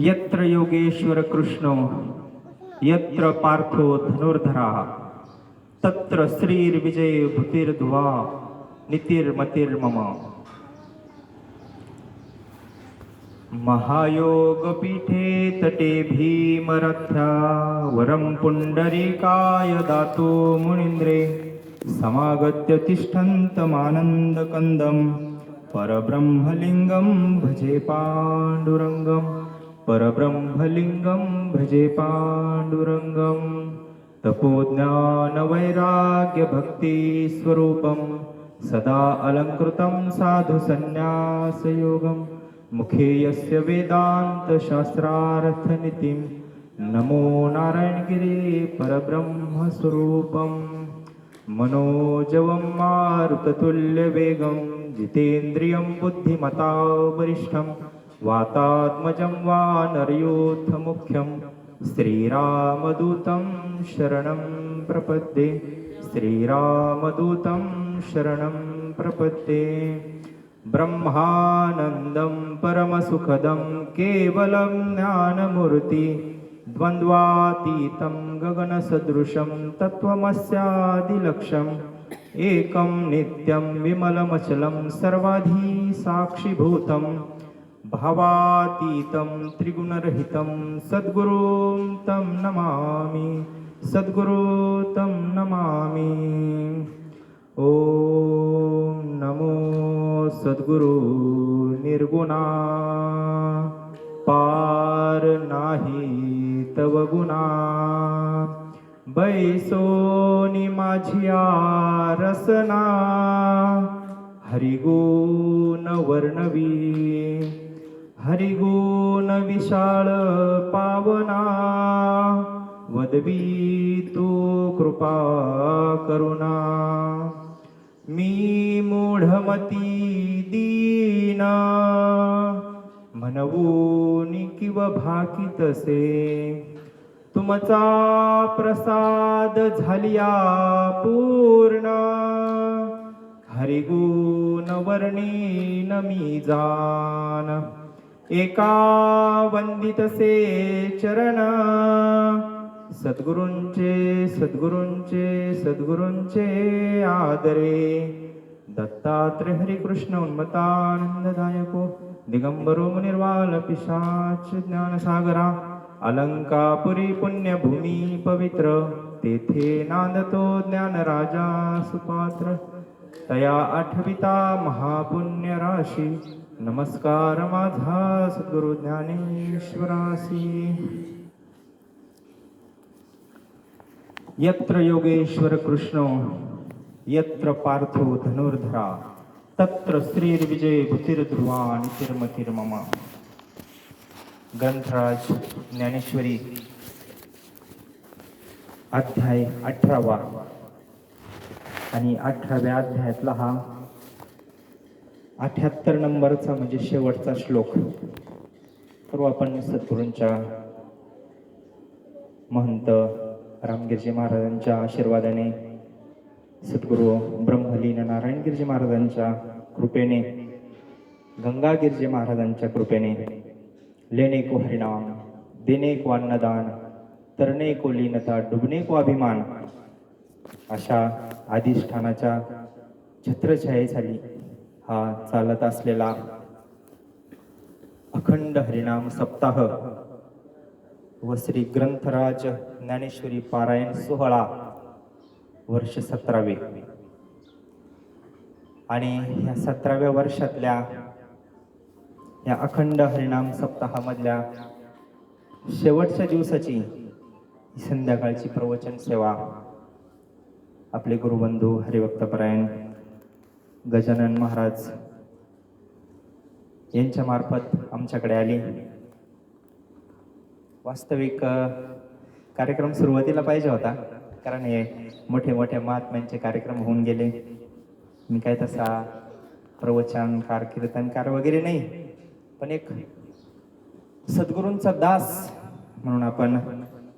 यत्र योगेश्वर कृष्णो यत्र पार्थो धनुर्धरा तत्र श्रीर्विजय भूतिर्ध्वा नीतिर्मतिर्मम। महायोगपीठे तटे भीमरथ्या वरं पुण्डरीकाय दातो मुनीन्द्रे समागत्य तिष्ठन्तमानन्दकन्दं परब्रह्मलिङ्गं भजे पाण्डुरङ्गं परब्रह्मलिङ्गं भजे पाण्डुरङ्गं। तपोज्ञानवैराग्यभक्तिस्वरूपं सदा अलङ्कृतं साधुसन्न्यासयोगं मुखे यस्य वेदान्तशास्त्रार्थनितिं नमो नारायणगिरे परब्रह्मस्वरूपं। मनोजवं मारुततुल्यवेगं जितेन्द्रियं बुद्धिमतां वरिष्ठं वातात्मजं वानरयूथमुख्यं श्रीरामदूतं शरणं प्रपद्ये श्रीरामदूतं शरणं प्रपद्ये। ब्रह्मानन्दं परमसुखदं केवलं ज्ञानमूर्ति द्वन्द्वातीतं गगनसदृशं तत्त्वमस्यादिलक्ष्यम् एकं नित्यं विमलमचलं सर्वाधि साक्षिभूतं भावातीतं त्रिगुणरहितं सद्गुरुं तं नमामि सद्गुरुं तं नमामि। ॐ नमो सद्गुरु निर्गुणा पार नाही तव गुणा बैसोनी माझिया रसना हरिगुण वर्णवी हरिगुण विशाळ पावना वदवी तू कृपा करुणा। मी मूढमती दीन म्हणवून किव भाकितसे तुमचा प्रसाद झालिया पूर्ण हरिगुण वर्णीन मी जान एका वंदितसे चरण सद्गुरूंचे सद्गुरूंचे सद्गुरूंचे आदरे। दत्तात्रेय हरिकृष्ण उन्मत्तानंददायको दिगंबरो मुनिर्वाल पिशाच ज्ञानसागरा अलंकापुरी पुण्यभूमी पवित्र तेथे नांदतो ज्ञानराजा सुपात्र तया आठविता महापुण्य राशी नमस्कार माझा सद्गुरु ज्ञानेश्वरासी। यत्र योगेश्वर कृष्णो यत्र पार्थो धनुर्धरा तत्र श्रीर्विजय भूतिर्ध्रुवा नीतिर्मतिर्मम। ग्रंथराज ज्ञानेश्वरी अध्याय 18 आणि 18व्या अध्यायातला हा 78 नंबरचा म्हणजे शेवटचा श्लोक। तर आपण सद्गुरूंच्या महंत रामगिरजी महाराजांच्या आशीर्वादाने सद्गुरू ब्रह्मलीन नारायणगिरजी महाराजांच्या कृपेने गंगागिरजी महाराजांच्या कृपेने लेणे को हरिनाम देणे को अन्नदान तरणे को लीनता डुबणे को अभिमान अशा अधिष्ठानाच्या छत्रछायेखाली हा चालत असलेला अखंड हरिनाम सप्ताह व श्री ग्रंथराज ज्ञानेश्वरी पारायण सोहळा वर्ष 17वे आणि या 17व्या वर्षातल्या या अखंड हरिनाम सप्ताहामधल्या शेवटच्या दिवसाची संध्याकाळची प्रवचन सेवा आपले गुरुबंधू हरिभक्तपरायण गजानन महाराज यांच्या मार्फत आमच्याकडे आली। वास्तविक कार्यक्रम सुरुवातीला पाहिजे होता, कारण हे मोठे मोठे महात्म्यांचे कार्यक्रम होऊन गेले। मी काय तसा प्रवचनकार कीर्तनकार वगैरे नाही, पण एक सद्गुरूंचा दास म्हणून आपण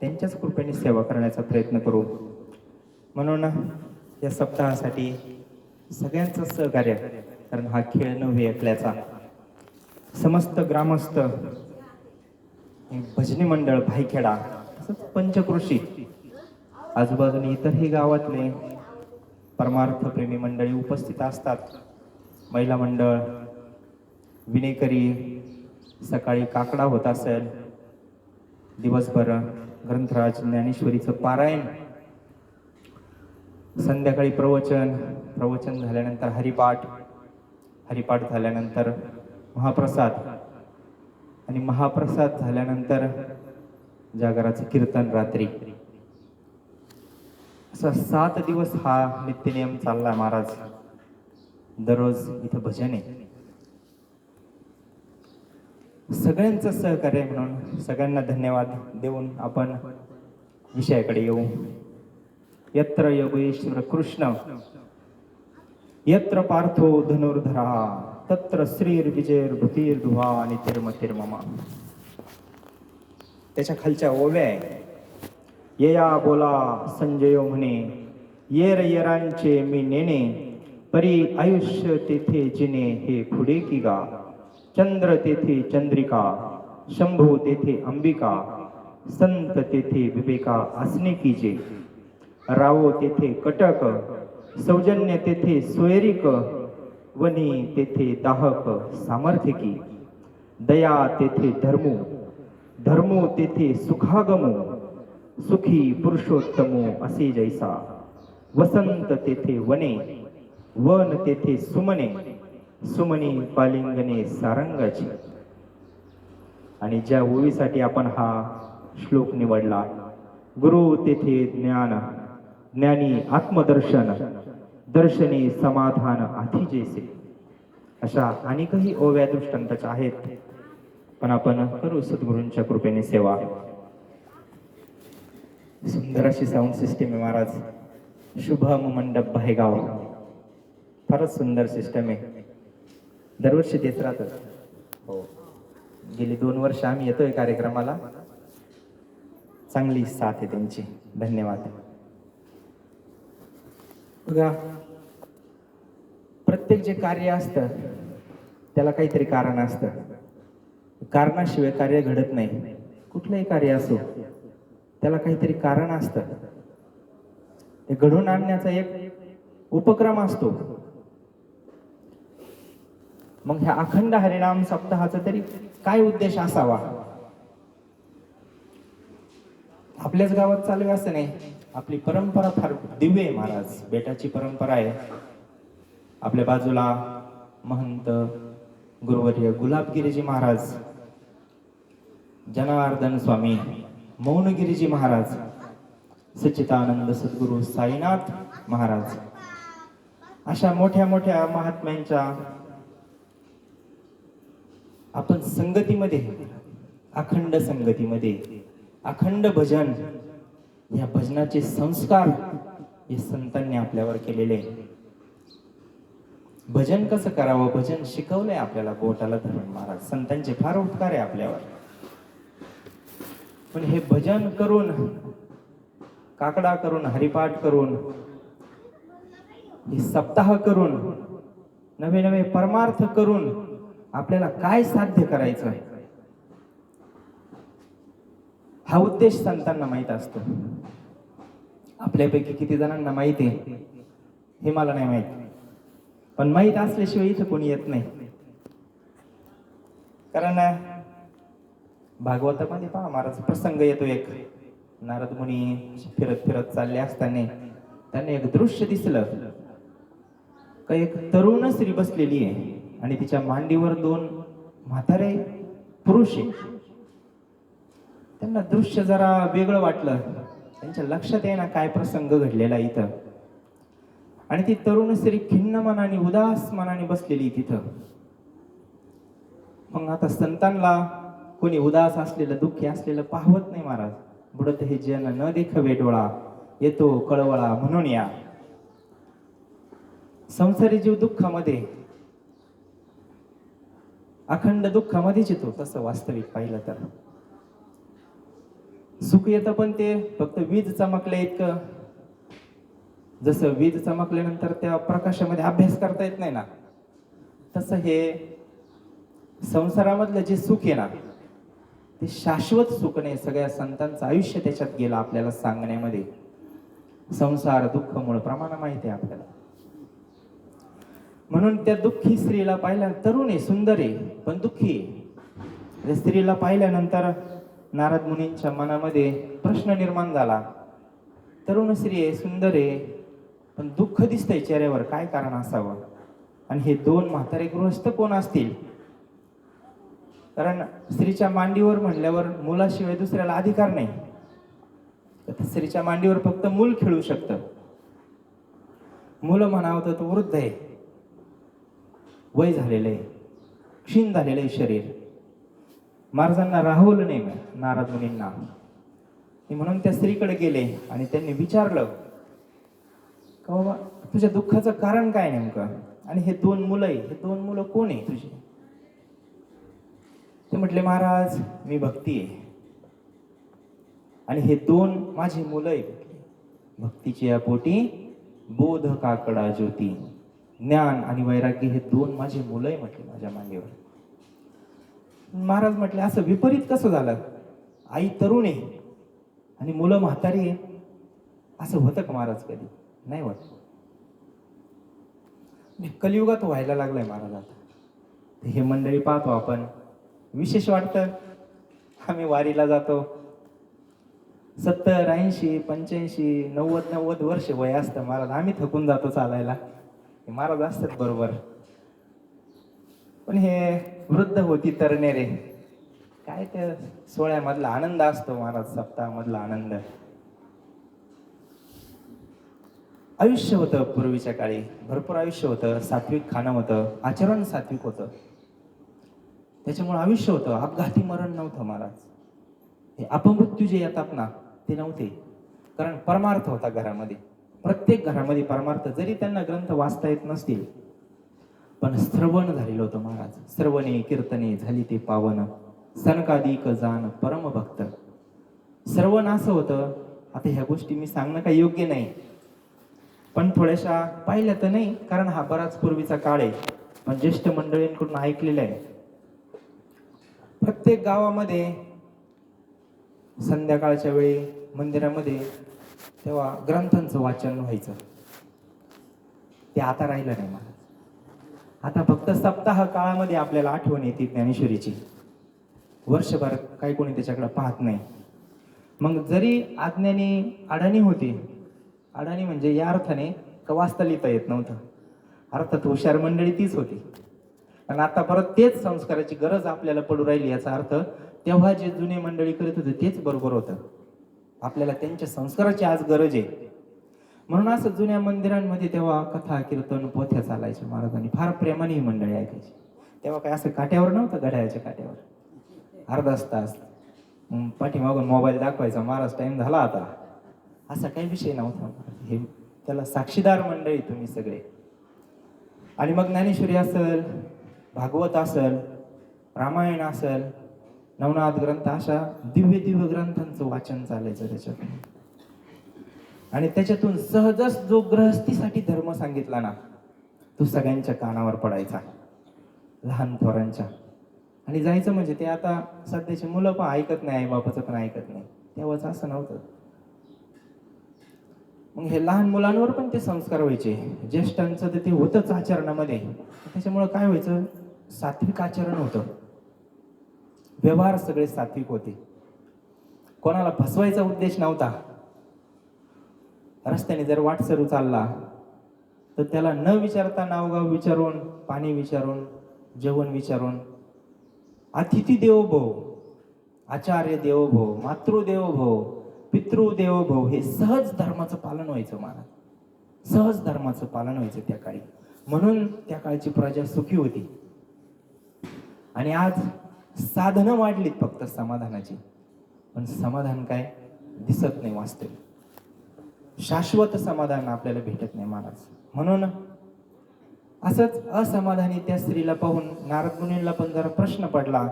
त्यांच्याच कृपेने सेवा करण्याचा प्रयत्न करू। म्हणून या सप्ताहासाठी सगळ्यांचं सहकार्य, कारण हा खेळ नव्हे ऐकल्याचा, समस्त ग्रामस्थ भजनी मंडळ भाईखेडा, तसंच पंचकृषी, आजूबाजूने इतरही गावातले परमार्थप्रेमी मंडळी उपस्थित असतात. महिला मंडळ, विनेकरी, सकाळी काकडा होत असेल, दिवसभर ग्रंथराज ज्ञानेश्वरीचं पारायण, संध्याकाळी प्रवचन झाल्यानंतर हरिपाठ झाल्यानंतर महाप्रसाद, आणि महाप्रसाद झाल्यानंतर जागराचं कीर्तन रात्री. असा 7 दिवस हा नित्यनियम चालला महाराज. दररोज इथं भजन आहे. सगळ्यांचं सहकार्य म्हणून सगळ्यांना धन्यवाद देऊन आपण विषयाकडे येऊ. यत्र योगेश्वर कृष्ण, यत्र पार्थो धनुर्धरा, तत्र श्रीर्विजयर्भूतिर्धुवा नितिर्मतिर्मम. त्याच्या खालच्या ओव्या आहे. येया बोला संजय म्हणे, येर येरांचे मी नेणे, परी आयुष्य तेथे जिने हे पुढे की गा. चंद्र तेथे चंद्रिका, शंभू तेथे अंबिका, संत तेथे विवेका असणे कीजे. रावो तेथे कटक, सौजन्य तेथे सोयरिक, वनी तेथे दाहक सामर्थ्यकी. दया तेथे धर्मो, धर्मो तेथे सुखागमो, सुखी पुरुषोत्तमो असे जैसा. वसंत तेथे वने, वन तेथे सुमने, सुमने पालिंगने सारंगाची. आणि ज्या ओळीसाठी आपण हा श्लोक निवडला, गुरु तेथे ज्ञान, ज्ञानी आत्मदर्शन, दर्शनी समाधान आधी जैसे. अशा अनेकही ओव्या दृष्टांताच्या आहेत, पण आपण करू सद्गुरूंच्या कृपेने सेवा. सुंदर अशी साऊंड सिस्टीम आहे महाराज. शुभम मंडप भायगाव, फारच सुंदर सिस्टम आहे. दरवर्षी तेच राहतं. हो, गेली 2 वर्ष आम्ही येतोय कार्यक्रमाला. चांगली साथ आहे त्यांची. धन्यवाद. बघा, प्रत्येक जे कार्य असतं त्याला काहीतरी कारण असतं. कारणाशिवाय कार्य घडत नाही. कुठलंही कार्य असो त्याला काहीतरी कारण असतं. ते घडवून आणण्याचा एक उपक्रम असतो. मग ह्या अखंड हरिनाम सप्ताहाचा तरी काय उद्देश असावा? आपल्याच गावात चालू आहे असं नाही. आपली परंपरा फार दिव्य आहे महाराज. बेटाची परंपरा आहे. आपल्या बाजूला महंत गुरुवर्य गुलाबगिरीजी महाराज, जनार्दन स्वामी मौनगिरीजी महाराज, सच्चिदानंद सद्गुरू साईनाथ महाराज, अशा मोठ्या मोठ्या महात्म्यांच्या आपण संगतीमध्ये, अखंड संगतीमध्ये अखंड भजन, या भजनाचे संस्कार हे संतांनी आपल्यावर केलेले. भजन कसं करावं, भजन शिकवलंय आपल्याला बोटाला धरून महाराज. संतांचे फार उपकार आहे आपल्यावर. पण हे भजन करून, काकडा करून, हरिपाठ करून, हे सप्ताह करून, नवे नवे परमार्थ करून आपल्याला काय साध्य करायचं, हा उद्देश संतांना माहित असतो. आपल्यापैकी किती जणांना माहिती आहे हे मला नाही माहित, पण माहित असल्याशिवाय इथं कोणी येत नाही. कारण भागवतामध्ये पहा महाराज, प्रसंग येतो एक. नारद मुनी फिरत फिरत चालले असताना त्यांना एक दृश्य दिसलं. का एक तरुण स्त्री बसलेली आहे आणि तिच्या मांडीवर 2 म्हातारे पुरुष आहे. त्यांना दृश्य जरा वेगळं वाटलं. त्यांच्या लक्षात येईना काय प्रसंग घडलेला इथं. आणि ती तरुण स्त्री खिन्न मनाने, उदास मनाने बसलेली तिथं. मग आता संतांना कोणी उदास असलेलं, दुःखी असलेलं पाहवत नाही महाराज. बुडत हे जन न देखवे डोळा, येतो कळवळा म्हणून या. संसारी जीव दुःखामध्ये, अखंड दुःखामध्येच येतो. तसं वास्तविक पाहिलं तर सुख येतं, पण ते फक्त वीज चमकल्या इतकं. जसं वीज चमकल्यानंतर त्या प्रकाशामध्ये अभ्यास करता येत नाही ना, तसं हे संसारामधलं जे सुख आहे ना, ते शाश्वत सुख नाही. सगळ्या संतांचं आयुष्य त्याच्यात गेलं आपल्याला सांगण्यामध्ये. संसार दुःख मूळ प्रमाण माहिती आहे आपल्याला. म्हणून त्या दुःखी स्त्रीला पाहिल्या, तरुण आहे, सुंदर आहे, पण दुःखी आहे. त्या स्त्रीला पाहिल्यानंतर नारद मुनींच्या मनामध्ये प्रश्न निर्माण झाला. तरुण स्त्री आहे, सुंदर आहे, पण दुःख दिसतंय चेहऱ्यावर, काय कारण असावं? आणि हे दोन म्हातारे गृहस्थ कोण असतील? कारण स्त्रीच्या मांडीवर म्हणल्यावर मुलाशिवाय दुसऱ्याला अधिकार नाही. तर स्त्रीच्या मांडीवर फक्त मूल खेळू शकतं. मुलं म्हणावं तर तो वृद्ध आहे, वय झालेलं आहे, क्षीण झालेलं आहे शरीर. महाराजांना राहवलं नाही नारद मुनींना. म्हणून त्या स्त्रीकडे गेले आणि त्यांनी विचारलं का बाबा तुझ्या दुःखाचं कारण काय नेमकं? आणि हे दोन मुलं आहे, हे दोन मुलं कोण आहे तुझी? ते म्हटले, महाराज मी भक्ती आहे आणि हे दोन माझी मुलं आहे. भक्तीची या पोटी बोध काकडा ज्योती, ज्ञान आणि वैराग्य हे दोन माझी मुलं आहे म्हटले माझ्या मांडीवर. महाराज म्हटले, असं विपरीत कसं झालं? आई तरुण आहे आणि मुलं म्हातारी आहे, असं होतं का महाराज? कधी नाही होत. कलियुगात व्हायला लागलाय महाराज आता. हे मंडळी पाहतो आपण, विशेष वाटतं. आम्ही वारीला जातो, 70, 80, 85, 90 वर्ष वय असतं महाराज. आम्ही थकून जातो चालायला, महाराज असतात बरोबर. पण हे वृद्ध होती तरणे काय त्या सोहळ्यामधला आनंद असतो महाराज, सप्ताहामधला आनंद. आयुष्य होतं पूर्वीच्या काळी, भरपूर आयुष्य होतं, सात्विक खाणं होतं, आचरण सात्विक होतं, त्याच्यामुळे आयुष्य होतं. अपघाती मरण नव्हतं महाराज. हे अपमृत्यू जे येतात ना ते नव्हते, कारण परमार्थ होता घरामध्ये. प्रत्येक घरामध्ये परमार्थ, जरी त्यांना ग्रंथ वाचता येत नसतील पण श्रवण झालेलं होतं महाराज. श्रवणे कीर्तने झाली ते पावन, सनकादिक जान परम भक्त. श्रवण असं होतं. आता ह्या गोष्टी मी सांगणं काही योग्य नाही, पण थोड्याशा पाहिल्या तर नाही, कारण हा बराच पूर्वीचा काळ आहे, पण ज्येष्ठ मंडळींकडून ऐकलेलं आहे. प्रत्येक गावामध्ये संध्याकाळच्या वेळी मंदिरामध्ये तेव्हा ग्रंथांचं वाचन व्हायचं. ते आता राहिलं नाही महाराज. आता फक्त सप्ताह काळामध्ये आपल्याला आठवण येते ज्ञानेश्वरीची, वर्षभर काही कोणी त्याच्याकडे पाहत नाही. मग जरी अज्ञानी अडाणी होती, अडाणी म्हणजे या अर्थाने का वाचता लिहिता येत नव्हतं, अर्थात हुशार मंडळी तीच होती. आणि आता परत तेच संस्काराची गरज आपल्याला पडू राहिली. याचा अर्थ तेव्हा जे जुने मंडळी करत होते तेच बरोबर होतं. आपल्याला त्यांच्या संस्काराची आज गरज आहे. म्हणून असं जुन्या मंदिरांमध्ये तेव्हा कथा कीर्तन पोथ्या चालायच्या महाराजांनी. फार प्रेमाने ही मंडळी ऐकायची. तेव्हा काय असं काट्यावर नव्हतं, घड्याळ्याच्या काट्यावर अर्धाच तास पाठीमागून मोबाईल दाखवायचा, महाराज टाइम झाला आता, असा काही विषय नव्हता. हे त्याला साक्षीदार मंडळी तुम्ही सगळे. आणि मग ज्ञानेश्वरी असेल, भागवत असेल, रामायण असेल, नवनाथ ग्रंथ, अशा दिव्य दिव्य ग्रंथांचं वाचन चालायचं त्याच्यात. आणि त्याच्यातून सहजच जो गृहस्थीसाठी धर्म सांगितला ना तो सगळ्यांच्या कानावर पडायचा, लहान थोरांच्या. आणि जायचं म्हणजे ते आता सध्याची मुलं पण ऐकत नाही, आई बापाचं पण ऐकत नाही, तेव्हाच असं नव्हतं. मग हे लहान मुलांवर पण ते संस्कार व्हायचे. ज्येष्ठांचं तर ते होतंच आचरणामध्ये. त्याच्यामुळं काय व्हायचं, सात्विक आचरण होतं, व्यवहार सगळे सात्विक होते. कोणाला फसवायचा उद्देश नव्हता. रस्त्याने जर वाटसरू चालला तर त्याला न विचारता नावगाव विचारून, पाणी विचारून, जेवण विचारून, अतिथी देवो भव, आचार्य देवो भव, मातृदेवो भव, पितृदेवो भव, हे सहज धर्माचं पालन व्हायचं महाराज. सहज धर्माचं पालन व्हायचं त्या काळी. म्हणून त्या काळची प्रजा सुखी होती. आणि आज साधनं वाढलीत फक्त समाधानाची, पण समाधान काय दिसत नाही वास्तविक. शाश्वत समाधान आपल्याला भेटत नाही महाराज. म्हणून असंच असमाधानी त्या स्त्रीला पाहून नारद मुनींना पण जरा प्रश्न पडला.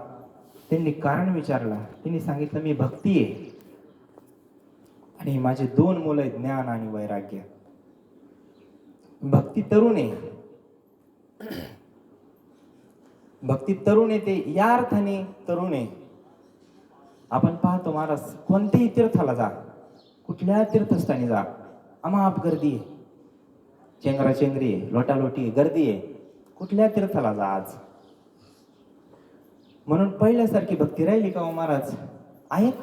त्यांनी कारण विचारला. त्यांनी सांगितलं, मी भक्ती आहे आणि माझे 2 मुलं आहेत, ज्ञान आणि वैराग्य. भक्ती तरुण आहे, भक्ती तरुण आहे, ते या अर्थाने तरुण आहे आपण पाहतो महाराज, कोणत्याही तीर्थाला जा, कुठल्या तीर्थस्थानी जा, अमाप गर्दी आहे, चेंगराचेंगरी आहे, लोटालोटी आहे, गर्दी आहे. कुठल्या तीर्थाला जा आज. म्हणून पहिल्यासारखी भक्ती राहिली का हो महाराज? आहेत.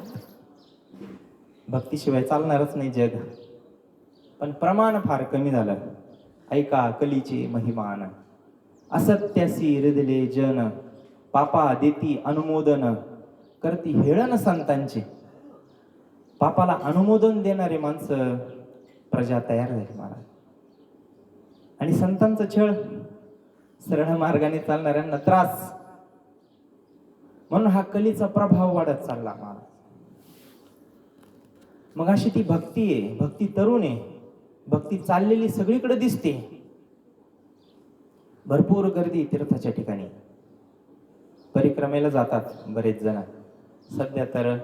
भक्तीशिवाय चालणारच नाही जग. पण प्रमाण फार कमी झालं. ऐका कलीचे महिमान, असत्यासी हृदले जन, पापा देती अनुमोदन, करती हेळन संतांचे. पापाला अनुमोदन देणारे माणसं प्रजा तयार झाली महाराज. आणि संतांचा छळ, सरळ मार्गाने चालणाऱ्यांना त्रास. म्हणून हा कलीचा प्रभाव वाढत चालला महाराज. मग अशी ती भक्ती आहे, भक्ती तरुण आहे, भक्ती चाललेली सगळीकडे दिसते. भरपूर गर्दी तीर्थाच्या ठिकाणी, परिक्रमेला जातात बरेच जण. सध्या तर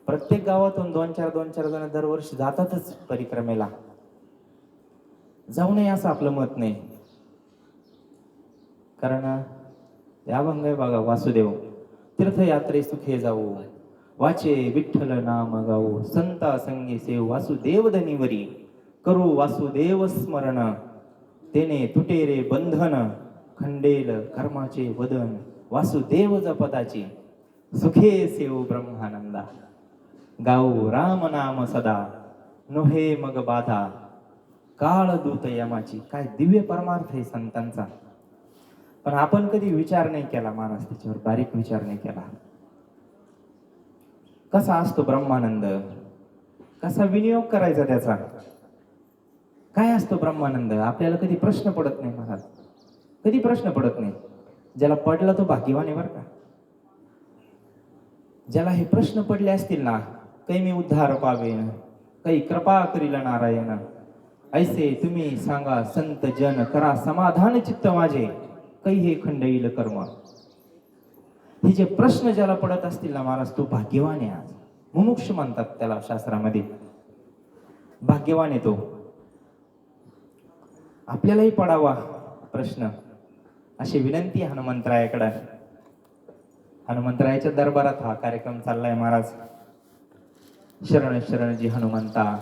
प्रत्येक गावातून दोन चार जण दरवर्षी जातातच परिक्रमेला. जाऊ नये असं आपलं मत नाही. कारण अभंग आहे बघा, वासुदेव तीर्थयात्रे सुखे जाऊ, वाचे विठ्ठल नाम गाऊ, संता संगे सेव वासुदेव धनीवरी, करू वासुदेव स्मरण, तेने तुटे रे बंधन, खंडेल कर्माचे वदन, वासुदेव जपदाची, सुखे सेव ब्रह्मानंदा, गाऊ राम नाम सदा, नोहे मग बाधा, काळ दूत यमाची. काय दिव्य परमार्थ आहे संतांचा. पण आपण कधी विचार नाही केला महाराज, त्याच्यावर बारीक विचार नाही केला. कसा असतो ब्रह्मानंद, कसा विनियोग करायचा त्याचा, काय असतो ब्रह्मानंद, आपल्याला कधी प्रश्न पडत नाही महाराज, कधी प्रश्न पडत नाही. ज्याला पडला तो भाग्यवान आहे बरं का. ज्याला हे प्रश्न पडले असतील ना, काही मी उद्धार पावेन, काही कृपा करील नारायण, ऐसे तुम्ही सांगा संत जन, करा समाधान चित्त माझे, काही हे खंडईल कर्म. हे जे प्रश्न ज्याला पडत असतील ना महाराज, तो भाग्यवान आहे. आज मुमुक्ष म्हणतात त्याला शास्त्रामध्ये, भाग्यवान आहे तो. आपल्यालाही पडावा प्रश्न, अशी विनंती हनुमंतरायाकडे. हनुमंतरायाच्या दरबारात हा कार्यक्रम चाललाय महाराज. शरण शरणजी हनुमंता,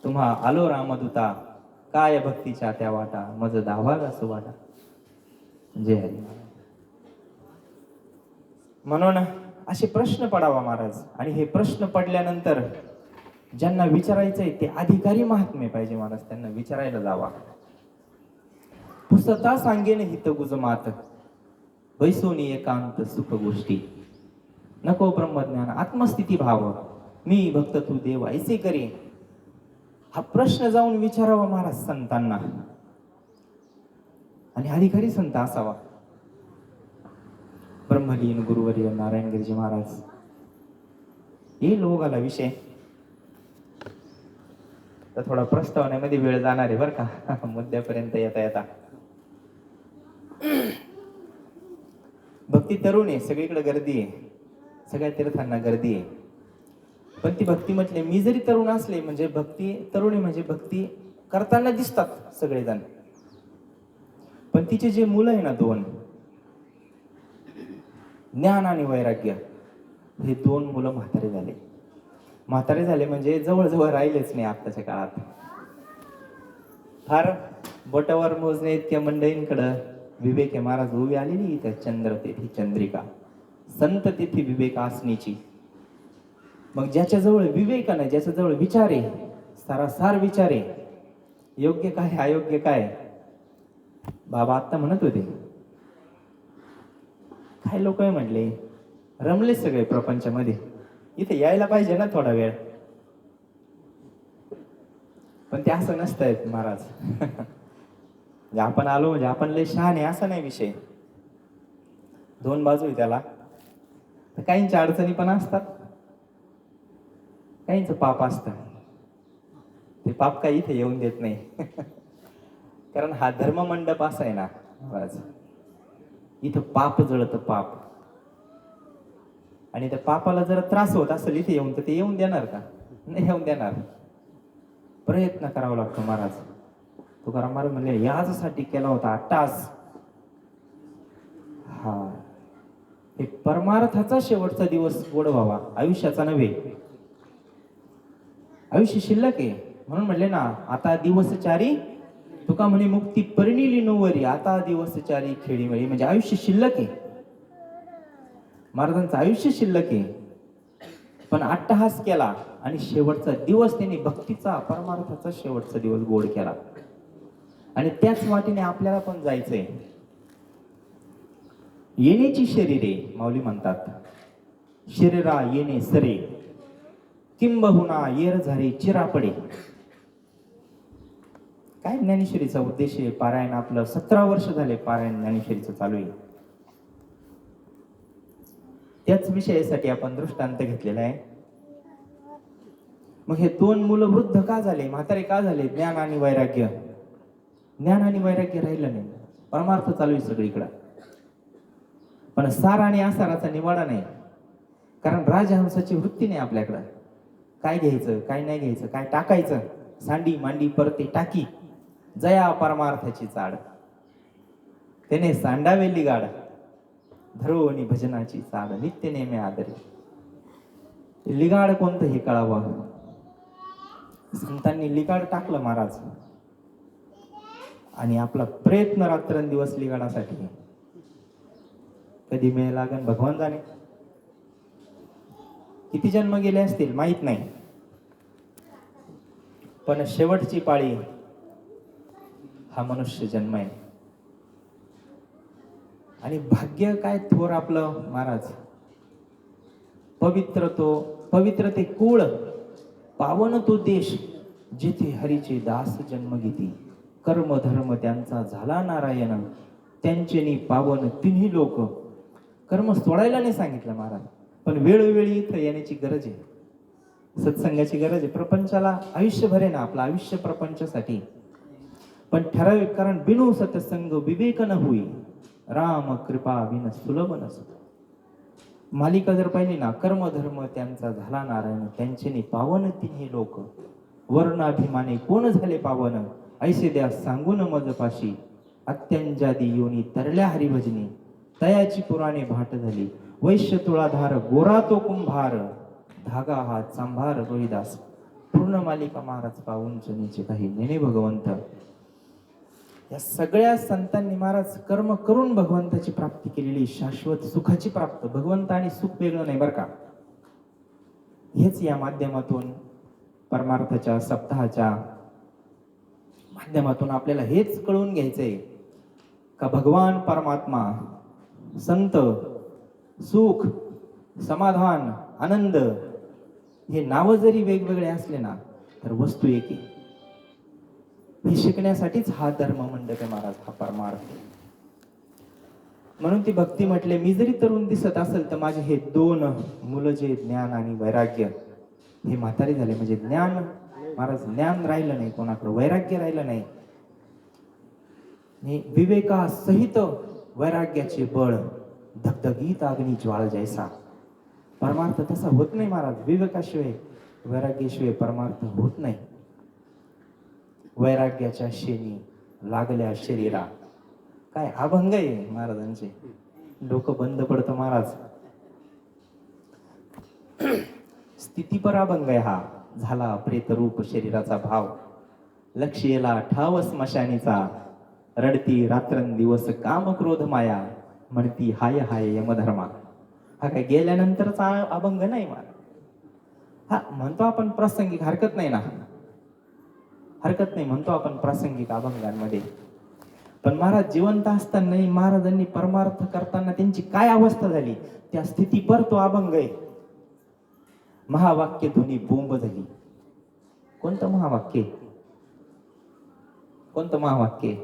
तुम्हा आलो रामदूता, काय भक्तीच्या त्या वाटा, मज दावा सुवाटा. जय हरी. म्हणून असे प्रश्न पडावा महाराज. आणि हे प्रश्न पडल्यानंतर ज्यांना विचारायचंय ते अधिकारी महात्मे पाहिजे महाराज, त्यांना विचारायला जावा. पुसता सांगेन हित गुजमात, बैसोनी एकांत सुख गोष्टी, नको ब्रह्मज्ञान आत्मस्थिती भाव, मी भक्त तू देव ऐसे करे. हा प्रश्न जाऊन विचारावा महाराज संतांना. आणि अधिकारी संत असावा. ब्रह्मलीन गुरुवर्य नारायण गिरीजी महाराज. हे लोगाला विषय तर थोडा प्रस्तावनेमध्ये वेळ जाणार आहे बरं का, मुद्द्यापर्यंत येता येता. भक्ती तरुण आहे, सगळीकडे गर्दी आहे, सगळ्या तीर्थांना गर्दी आहे. पण ती भक्ती म्हटले, मी जरी तरुण असले म्हणजे भक्ती तरुणी म्हणजे भक्ती करताना दिसतात सगळेजण. पण तिचे जे मुलं आहे ना दोन, ज्ञान आणि वैराग्य, हे दोन मुलं म्हातारे झाले. म्हातारे झाले म्हणजे जवळजवळ राहिलेच नाही आत्ताच्या काळात. फार बोटावर मोजणे इतक्या मंडळींकडं विवेक आहे महाराज. उभी आलेली इथं चंद्र तेथी चंद्रिका, संत तेथी विवेक आसनीची. मग ज्याच्याजवळ विवेक नाही, ज्याच्याजवळ विचार आहे, सारासार विचार आहे, योग्य काय अयोग्य काय. बाबा आत्ता म्हणत होते, काय लोक म्हटले रमले सगळे प्रपंचामध्ये, इथे यायला पाहिजे ना थोडा वेळ. पण ते असं नसतंय महाराज. आपण आलो म्हणजे आपण लय शहाणे असा नाही विषय. दोन बाजू आहे त्याला. तर काहींच्या अडचणी पण असतात, काहींचं पाप असतं. ते पाप काही इथे येऊन देत नाही. कारण हा धर्ममंडप असा आहे ना महाराज, इथं पाप जळतं पाप. आणि त्या पापाला जर त्रास होत असेल इथे येऊन, तर ते येऊन देणार का? नाही येऊन देणार. प्रयत्न करावा लागतो महाराज. तुकाराम महाराज म्हणले, याच्यासाठी केला होता 8 तास. हा, हे परमार्थाचा शेवटचा दिवस गोड व्हावा, आयुष्याचा नव्हे. आयुष्य शिल्लक आहे म्हणून म्हणले ना, आता दिवसचारी तुका म्हणे मुक्ती परिणिली नोवरी, आता दिवसचारी खेळी मेळी. म्हणजे आयुष्य शिल्लक आहे, महाराजांचं आयुष्य शिल्लक आहे. पण अट्टहास केला आणि शेवटचा दिवस त्यांनी भक्तीचा परमार्थाचा शेवटचा दिवस गोड केला. आणि त्याच वाटेने आपल्याला पण जायचंय. येण्याची शरीरे माऊली म्हणतात, शरीरा येणे सरे किंबहुना येर झारे चिरापडे. काय ज्ञानेश्वरीचा उद्देश आहे? पारायण आपलं 17 वर्ष झाले पारायण ज्ञानेश्वरीचं चालू आहे. त्याच विषयासाठी आपण दृष्टांत घेतलेला आहे. मग हे दोन मुलं वृद्ध का झाले, म्हातारे का झाले? ज्ञान आणि वैराग्य. ज्ञान आणि वैराग्य राहिलं नाही, परमार्थ चालू आहे सगळीकडं, पण सार आणि आसाराचा निवाडा नाही. कारण राजहंसाची वृत्ती नाही आपल्याकडं. काय घ्यायचं, काय नाही घ्यायचं, काय टाकायचं, सांडी मांडी परते टाकी, जया परमार्थाची चाड, त्याने सांडावेली गाड, धरो आणि भजनाची चाड, नित्य नेमे आदरी. लिगाड कोणतं हे कळावं. संतांनी लिगाड टाकलं महाराज, आणि आपला प्रयत्न रात्रंदिवस लिगाडासाठी. कधी मेळ लागन भगवान जाणे, किती जन्म गेले असतील माहित नाही, पण शेवटची पाळी हा मनुष्य जन्म आहे. आणि भाग्य काय थोर आपलं महाराज. पवित्र ते कुळ, पावन तो देश, जिथे हरीचे दास जन्म घेती. कर्म धर्म त्यांचा झाला नारायण, त्यांचेनी पावन तिन्ही लोक. कर्म सोडायला नाही सांगितलं महाराज, पण वेळोवेळी इथं येण्याची गरज आहे, सत्संगाची गरज आहे. प्रपंचाला आयुष्यभर आहे ना, आपलं आयुष्य प्रपंचासाठी, पण ठराविक. कारण बिनु सत्संग विवेक न होई, राम कृपा विन सुलभ नसत. मालिका जर पाहिली ना, कर्म धर्म त्यांचा झाला नारायण, त्यांचे पावन तिन्ही लोक. वर्णाभिमाने कोण झाले पावन, ऐसे द्या सांगून मजपाशी. अत्यंजादी योनी तरल्या हरिभजनी, तयाची पुराणे भाट झाली. वैश्य तुळाधार गोरा तो कुंभार, धागा हा चांभार रोहिदास. पूर्ण मालिका महाराज पाहून जनीचे काही नेणे भगवंत. या सगळ्या संतांनी महाराज कर्म करून भगवंताची प्राप्ती केलेली, शाश्वत सुखाची प्राप्त. भगवंत आणि सुख वेगळं नाही बरं का. हेच या माध्यमातून, परमार्थाच्या सप्ताहाच्या माध्यमातून आपल्याला हेच कळून घ्यायचंय का भगवान परमात्मा, संत, सुख, समाधान, आनंद हे नाव जरी वेगवेगळे असले ना, तर वस्तू एक आहे. हे शिकण्यासाठीच हा धर्म मंडप आहे महाराज, हा परमार्थ. म्हणून ती भक्ती म्हटले, मी जरी तरुण दिसत असेल तर माझे हे दोन मुलं जे ज्ञान आणि वैराग्य, हे म्हातारे झाले. म्हणजे ज्ञान महाराज, ज्ञान राहिलं नाही कोणाकडे, वैराग्य राहिलं नाही. विवेकासहित वैराग्याचे बळ, धगधगीत अग्नी ज्वाळ जैसा. परमार्थ तसा होत नाही महाराज. विवेकाशिवाय वैराग्याशिवाय परमार्थ होत नाही. वैराग्याच्या शेणी लागल्या शरीरा. काय अभंग आहे महाराजांचे, डोकं बंद पडतं महाराज. स्थितीपर अभंग आहे हा. झाला प्रेतरूप शरीराचा भाव, लक्ष येला ठाव स्मशानीचा. रडती रात्रंदिवस काम क्रोध माया, म्हणती हाय हाय यमधर्मा. हा काय गेल्यानंतरचा अभंग नाही मला. हा म्हणतो आपण प्रासंगिक, हरकत नाही ना, हरकत नाही म्हणतो आपण प्रासंगिक अभंगांमध्ये. पण महाराज जिवंत असताना महाराजांनी परमार्थ करताना त्यांची काय अवस्था झाली, त्या स्थितीपर तो अभंग आहे. महावाक्य ध्वनी बोंब झाली. कोणतं महावाक्य, कोणतं महावाक्य?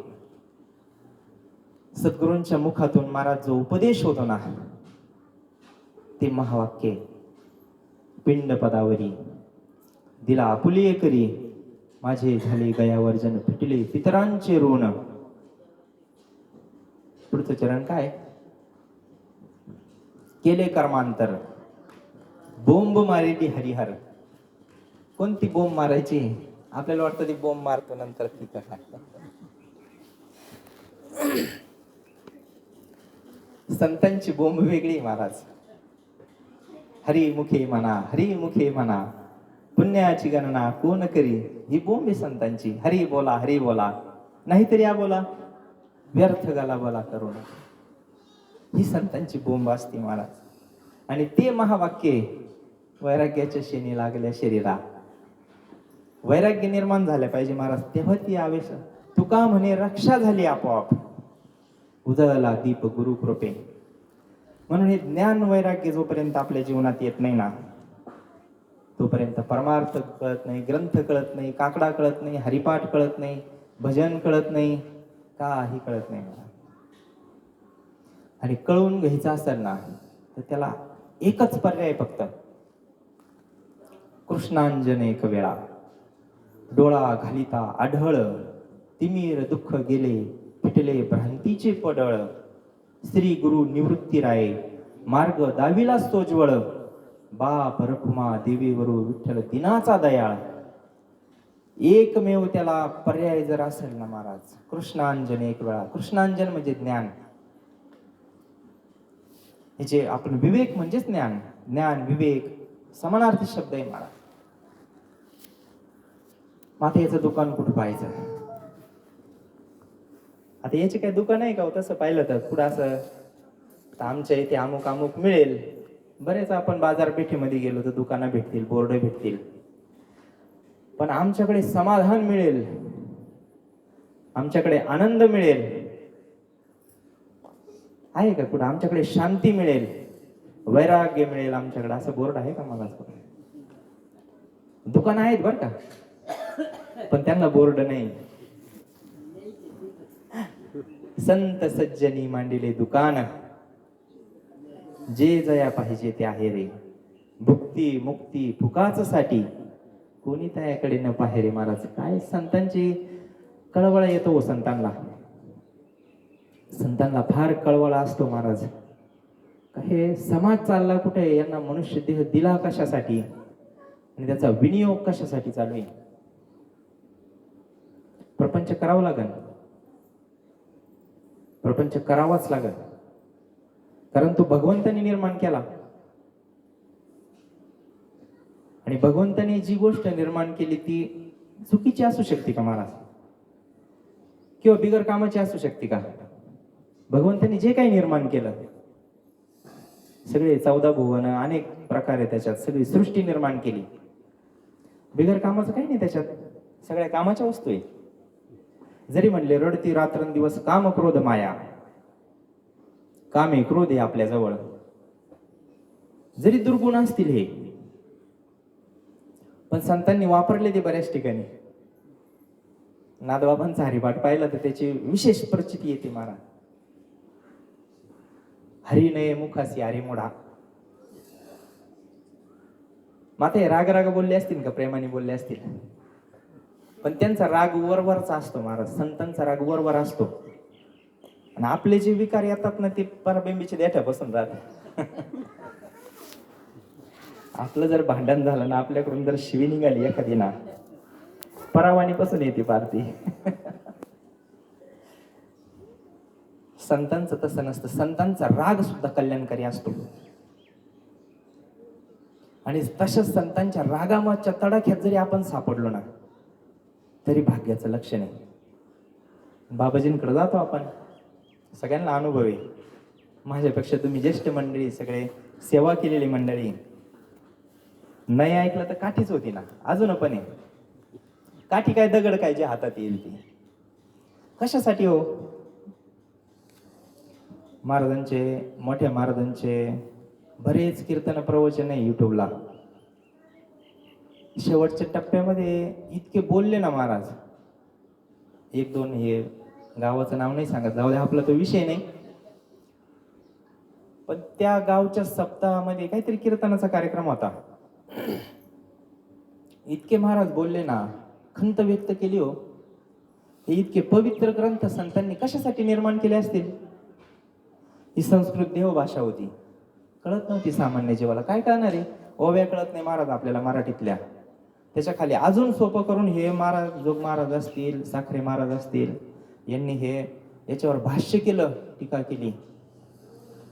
सद्गुरूंच्या मुखातून महाराज जो उपदेश होतो ना, ते महावाक्य. पिंड पदावरी दिला आपुले करी, माझे झाले गयावर जन फिटले पितरांचे ऋण. पुढचं चरण काय? केले कर्मांतर, बोंब मारेली हरिहर. कोणती बोंब मारायची? आपल्याला वाटतं ती बोंब मारतो नंतर संतांची बोंब वेगळी महाराज. हरिमुखे म्हणा, हरिमुखे म्हणा, पुण्याची गणना कोण करी, ही बोंब आहे संतांची. हरी बोला, हरी बोला, नाहीतरी या बोला, व्यर्थ गाला बोला करू नका. ही संतांची बोंब असते महाराज. आणि ते महावाक्य वैराग्याच्या शेणी लागल्या शरीरा. वैराग्य निर्माण झाल्या पाहिजे महाराज, तेव्हा ती आवेश. तुका म्हणे रक्षा झाली आपोआप, उजळला दीप गुरु कृपे. म्हणून हे ज्ञान वैराग्य जोपर्यंत आपल्या जीवनात येत नाही ना, तोपर्यंत परमार्थ कळत नाही, ग्रंथ कळत नाही, काकडा कळत नाही, हरिपाठ कळत नाही, भजन कळत नाही, काही कळत नाही. आणि कळून घ्यायचं असेल ना तर त्याला एकच पर्याय फक्त, कृष्णांजन एक वेळा. डोळा घालिता आढळ, तिमीर दुःख गेले, फिटले भ्रांतीचे पडळ. श्री गुरु निवृत्ती राये, मार्ग दाविला सोज्वळ. बाप रखुमा देवीवरू विठ्ठल दिनाचा दयाळ. एकमेव त्याला पर्याय जर असेल ना महाराज, कृष्णांजन एक वेळा. कृष्णांजन म्हणजे ज्ञान. हे जे आपण विवेक म्हणजेच ज्ञान. ज्ञान विवेक समानार्थी शब्द आहे महाराज. आता याचं दुकान कुठं पाहायचं? आता याचे काय दुकान आहे का हो? तसं पाहिलं तर पुढं असं आमच्या इथे अमुक अमुक मिळेल. बरेच आपण बाजारपेठेमध्ये गेलो तर दुकानं भेटतील, बोर्ड भेटतील, पण आमच्याकडे समाधान मिळेल, आमच्याकडे आनंद मिळेल आहे का कुठं? आमच्याकडे शांती मिळेल, वैराग्य मिळेल आमच्याकडे, असं बोर्ड आहे का? मला दुकान आहेत बर का, पण त्यांना बोर्ड नाही. संत सज्जनी मांडिले दुकान, जे जया पाहिजे ते आहे रे. भुक्ती मुक्ती फुकाच साठी, कोणी त्याकडे न पाहे रे. महाराज काय संतांची कळवळा येतो. संतांना फार कळवळा असतो महाराज. हे समाज चालला कुठे, यांना मनुष्य देह दिला कशासाठी आणि त्याचा विनियोग कशासाठी चालू आहे. प्रपंच करावं लागेल, प्रपंच करावाच लागेल, कारण तो भगवंतानी निर्माण केला. आणि भगवंतानी जी गोष्ट निर्माण केली ती चुकीची असू शकते का महाराज, किंवा बिगर कामाची असू शकते का? भगवंतानी जे काही निर्माण केलं, सगळे 14 भुवन, अनेक प्रकारे त्याच्यात सगळी सृष्टी निर्माण केली, बिगर कामाचं काही नाही त्याच्यात, सगळ्या कामाच्या वस्तू आहे. जरी म्हणले रडती रात्रंदिवस काम क्रोध माया, कामे क्रोध आहे आपल्या जवळ, जरी दुर्गुण असतील हे, पण संतांनी वापरले ते बऱ्याच ठिकाणी. नादबाबांचा हरिपाठ पाहिला तर त्याची विशेष प्रचिती येते महाराज. हरी नये मुखासी हरी मोढा. माते राग राग बोलले असतील का, प्रेमाने बोलले असतील, पण त्यांचा राग वरवरचा असतो महाराज. संतांचा राग वरवर असतो. आणि आपले जे विकार येतात ना ते परबिंबीचे देठापासून राहतात. आपलं जर भांडण झालं ना, आपल्याकडून जर शिवी निघाली एखादी ना, परावाणीपासून येते पारती. संतांचं तसं नसतं. संतांचा राग सुद्धा कल्याणकारी असतो. आणि तशाच संतांच्या रागामागच्या तडाख्यात जरी आपण सापडलो ना तरी भाग्याचं लक्षण आहे. बाबाजींकडे जातो आपण, सगळ्यांना अनुभव आहे. माझ्यापेक्षा तुम्ही ज्येष्ठ मंडळी, सगळे सेवा केलेली मंडळी, नाही ऐकलं तर काठीच होती ना, अजून पण आहे. काठी काय, दगड काय, जे हातात येईल ती. कशासाठी हो? महाराजांचे, मोठ्या महाराजांचे बरेच कीर्तन प्रवचन आहे युट्यूबला. शेवटच्या टप्प्यामध्ये इतके बोलले ना महाराज, 1-2 हे गावाचं नाव नाही सांगत, जाऊ द्या, आपला तो विषय नाही. पण त्या गावच्या सप्ताहामध्ये काहीतरी कीर्तनाचा कार्यक्रम होता. इतके महाराज बोलले ना, खंत व्यक्त केली हो. हे इतके पवित्र ग्रंथ संतांनी कशासाठी निर्माण केले असतील? ही संस्कृत देवभाषा होती, कळत नव्हती सामान्य जीवाला. काय कळणार आहे? ओव्या कळत नाही महाराज आपल्याला मराठीतल्या. त्याच्या खाली अजून सोपं करून हे महाराज, जोग महाराज असतील, साखरे महाराज असतील, यांनी हे याच्यावर भाष्य केलं, टीका केली.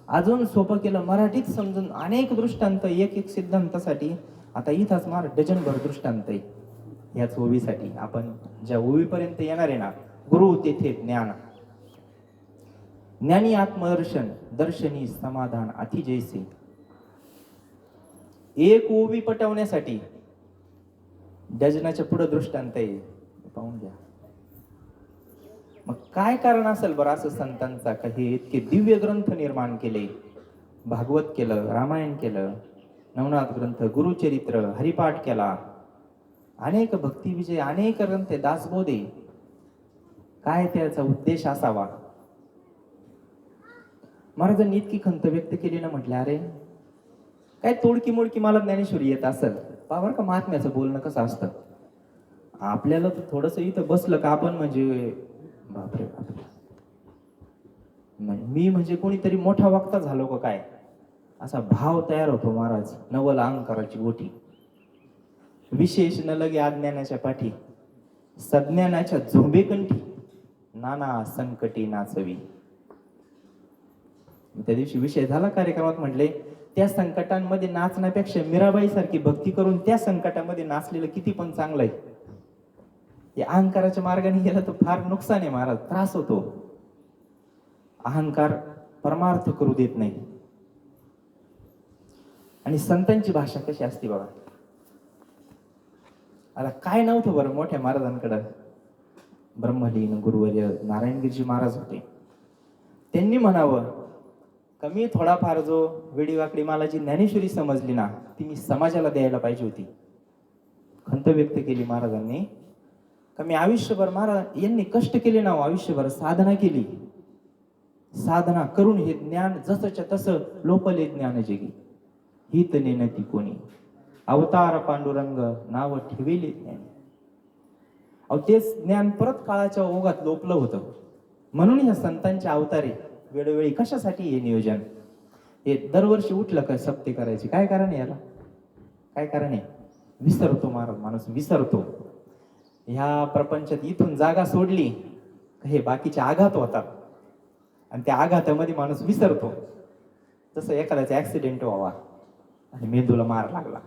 अजून सोपं केलं, मराठीत समजून अनेक दृष्टांत एक एक सिद्धांतासाठी. आता इथंच मार डझनभर दृष्टांत आहे याच ओवीसाठी. आपण ज्या ओवीपर्यंत येणार आहे ना, गुरु तेथे ज्ञान, ज्ञानी आत्मदर्शन, दर्शनी समाधान अति जैसे. एक ओवी पटवण्यासाठी डझनाच्या पुढे दृष्टांत आहे, पाहून घ्या. मग काय कारण असेल बरं असं संतांचा का हे इतके दिव्य ग्रंथ निर्माण केले? भागवत केलं, रामायण केलं, नवनाथ ग्रंथ, गुरुचरित्र, हरिपाठ केला, अनेक भक्तिविजय, अनेक ग्रंथ, दासबोधे. काय त्याचा उद्देश असावा? महाराजांनी इतकी खंत व्यक्त केली ना, म्हटलं अरे काय तोडकी मोडकी मला ज्ञानेश्वरी येत असेल. पावर का महात्म्याचं बोलणं कसं असतं. आपल्याला तर थोडस इथं बसलं का आपण म्हणजे बापरे बापरे, मी म्हणजे कोणीतरी मोठा वक्ता झालो का काय, असा भाव तयार होतो. महाराज नवल अहंकाराची गोटी, विशेष न लगे अज्ञानाच्या पाठी, सज्ञानाच्या झोंबेकंठी, नाना संकटी नाचवी. त्या दिवशी विषय झाला कार्यक्रमात, म्हटले त्या संकटांमध्ये नाचण्यापेक्षा मीराबाई सारखी भक्ती करून त्या संकटामध्ये नाचलेलं किती पण चांगलं आहे. या अहंकाराच्या मार्गाने गेला तर फार नुकसान आहे महाराज, त्रास होतो. अहंकार परमार्थ करू देत नाही. आणि संतांची भाषा कशी असते बघा. आता काय नव्हतं बरं मोठ्या महाराजांकडं. ब्रह्मलीन गुरुवर्य नारायणगिरजी महाराज होते. त्यांनी म्हणावं कमी थोडाफार जो वेडीवाकडी मला जी ज्ञानेश्वरी समजली ना, ती मी समाजाला द्यायला पाहिजे होती. खंत व्यक्त केली महाराजांनी. कमी आयुष्यभर महाराज यांनी कष्ट केले ना, आयुष्यभर साधना केली. साधना करून हे ज्ञान जसंच्या तसं लोपले ज्ञान जगी. हित नेनती कोणी अवतार पांडुरंग नाव ठेवेले ज्ञान. अहो तेच ज्ञान परत काळाच्या ओघात लोपलं होतं. म्हणून ह्या संतांच्या अवतारे वेळोवेळी कशासाठी हे नियोजन. हे दरवर्षी उठलं काय सप्ते करायची, काय कारण आहे याला? काय कारण आहे? विसरतो महाराज, माणूस विसरतो. ह्या प्रपंचात इथून जागा सोडली हे बाकीचे आघात होतात आणि त्या आघातामध्ये माणूस विसरतो. जसं एखाद्याचा ऍक्सिडेंट व्हावा आणि मेंदूला मार लागला,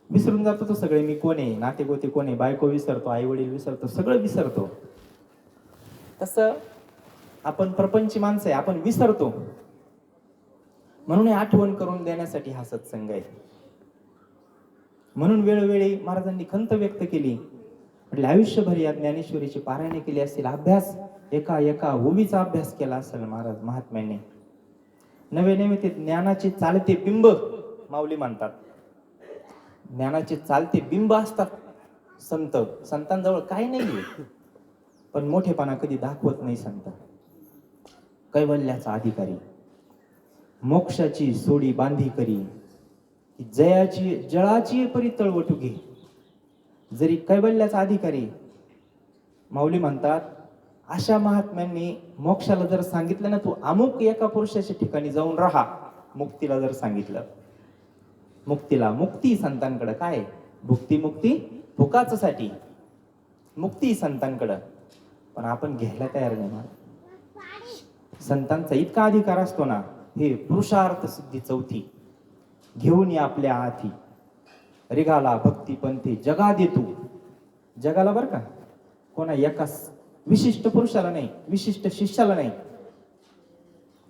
विसरून जातो तो सगळे. मी कोण आहे, नातेगोते कोण आहे, बायको विसरतो, आई वडील विसरतो, सगळं विसरतो. तसं आपण प्रपंची माणसं आहे, आपण विसरतो. म्हणून आठवण करून देण्यासाठी हा सत्संग आहे. म्हणून वेळोवेळी महाराजांनी खंत व्यक्त केली. म्हटले आयुष्यभर या ज्ञानेश्वरीची पारायणे केली असतील, अभ्यास एका एका ओवीचा अभ्यास केला असेल महाराज महात्म्यांनी. नवे नवे ते ज्ञानाचे चालते बिंब माऊली म्हणतात. ज्ञानाचे चालते बिंब असतात संत. संतांजवळ काही नाहीये, पण मोठेपणा कधी दाखवत नाही संत. कैवल्याचा अधिकारी, मोक्षाची सोडी बांधी करी, जयाची जळाची परी तळवटू घे. जरी कैवल्याचा अधिकारी माऊली म्हणतात, अशा महात्म्यांनी मोक्षाला जर सांगितलं ना, तू अमुक एका पुरुषाच्या ठिकाणी जाऊन राहा. मुक्तीला जर सांगितलं, मुक्तीला मुक्ती संतांकडं काय, भुक्ती मुक्ती भुकाचसाठी मुक्ती संतांकडं. पण आपण घ्यायला तयार नाही. संतांचा इतका अधिकार असतो ना, हे पुरुषार्थ सिद्धी चौथी घेऊन या आपल्या हाती. रिगाला भक्ती पंथी जगा देतू. जगाला बर का, कोणा एका विशिष्ट पुरुषाला नाही, विशिष्ट शिष्याला नाही.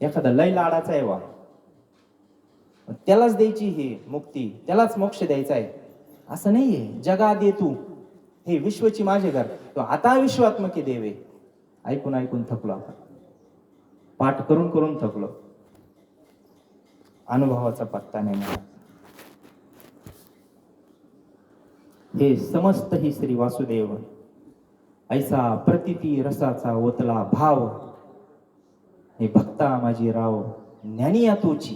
एखादा लय लाडाचा आहे वा, त्यालाच द्यायची ही मुक्ती, त्यालाच मोक्ष द्यायचा आहे असं नाहीये. जगा देतू, हे विश्वची माझे घर, तो आता विश्वात्मके देवे. ऐकून ऐकून थकलो आपण, पाठ करून करून थकलो, अनुभवाचा पत्ता नाही. हे समस्त ही श्री वासुदेव ऐसा प्रतिती रसाचा ओतला भाव. हे भक्ता माझी राव ज्ञानी या तोची.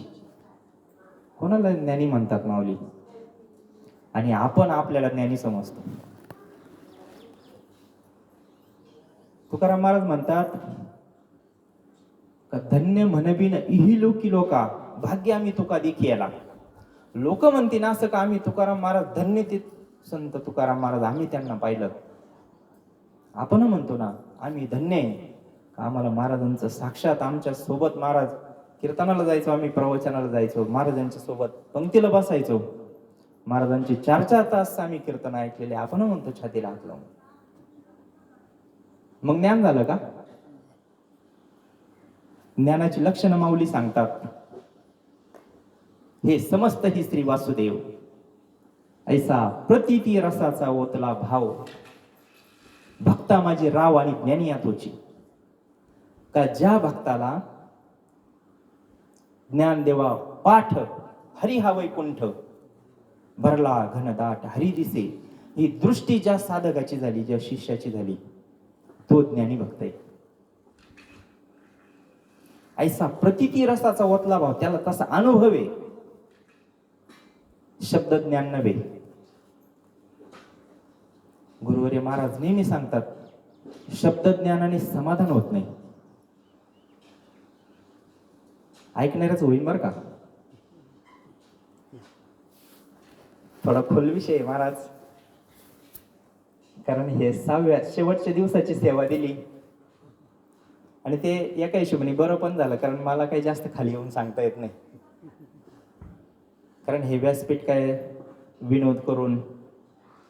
कोणाला ज्ञानी म्हणतात माऊली, आणि आपण आपल्याला ज्ञानी समजतो. तुकाराम महाराज म्हणतात का धन्य म्हणबिन इही लोकी लोका भाग्य आम्ही तुका देखी याला. लोक म्हणतील असं का आम्ही तुकाराम महाराज धन्य, ते संत तुकाराम महाराज आम्ही त्यांना पाहिलं. आपण म्हणतो ना आम्ही धन्य आहे का आम्हाला महाराजांचं साक्षात आमच्या सोबत महाराज कीर्तनाला जायचो आम्ही, प्रवचनाला जायचो, महाराजांच्या सोबत पंक्तीला बसायचो. महाराजांचे 4-4 तास आम्ही कीर्तन ऐकलेले. आपण म्हणतो छातीला हात लावून. मग ज्ञान झालं का? ज्ञानाची लक्षणं माऊली सांगतात. हे समस्त ही श्री वासुदेव, ऐसा प्रतीती रसाचा ओतला भाव, भक्ता माझी राव आणि ज्ञानी यातोची. का ज्या भक्ताला ज्ञान देवा पाठ, हरी हा वैकुंठ, भरला घनदाट हरी दिसे. ही दृष्टी ज्या साधकाची झाली, ज्या शिष्याची झाली, तो ज्ञानी भक्त आहे. ऐसा प्रतीती रसाचा ओतला भाव, त्याला तसा अनुभव आहे, शब्द ज्ञान नव्हे. गुरुवर्य महाराज नेहमी सांगतात, शब्द ज्ञानाने समाधान होत नाही. ऐकणारच होईल बर का. थोडा खोल विषय महाराज, कारण हे 6व्या शेवटच्या दिवसाची सेवा दिली आणि ते एका हिशोबाने बरं पण झालं, कारण मला काही जास्त खाली येऊन सांगता येत नाही. कारण हे व्यासपीठ काय विनोद करून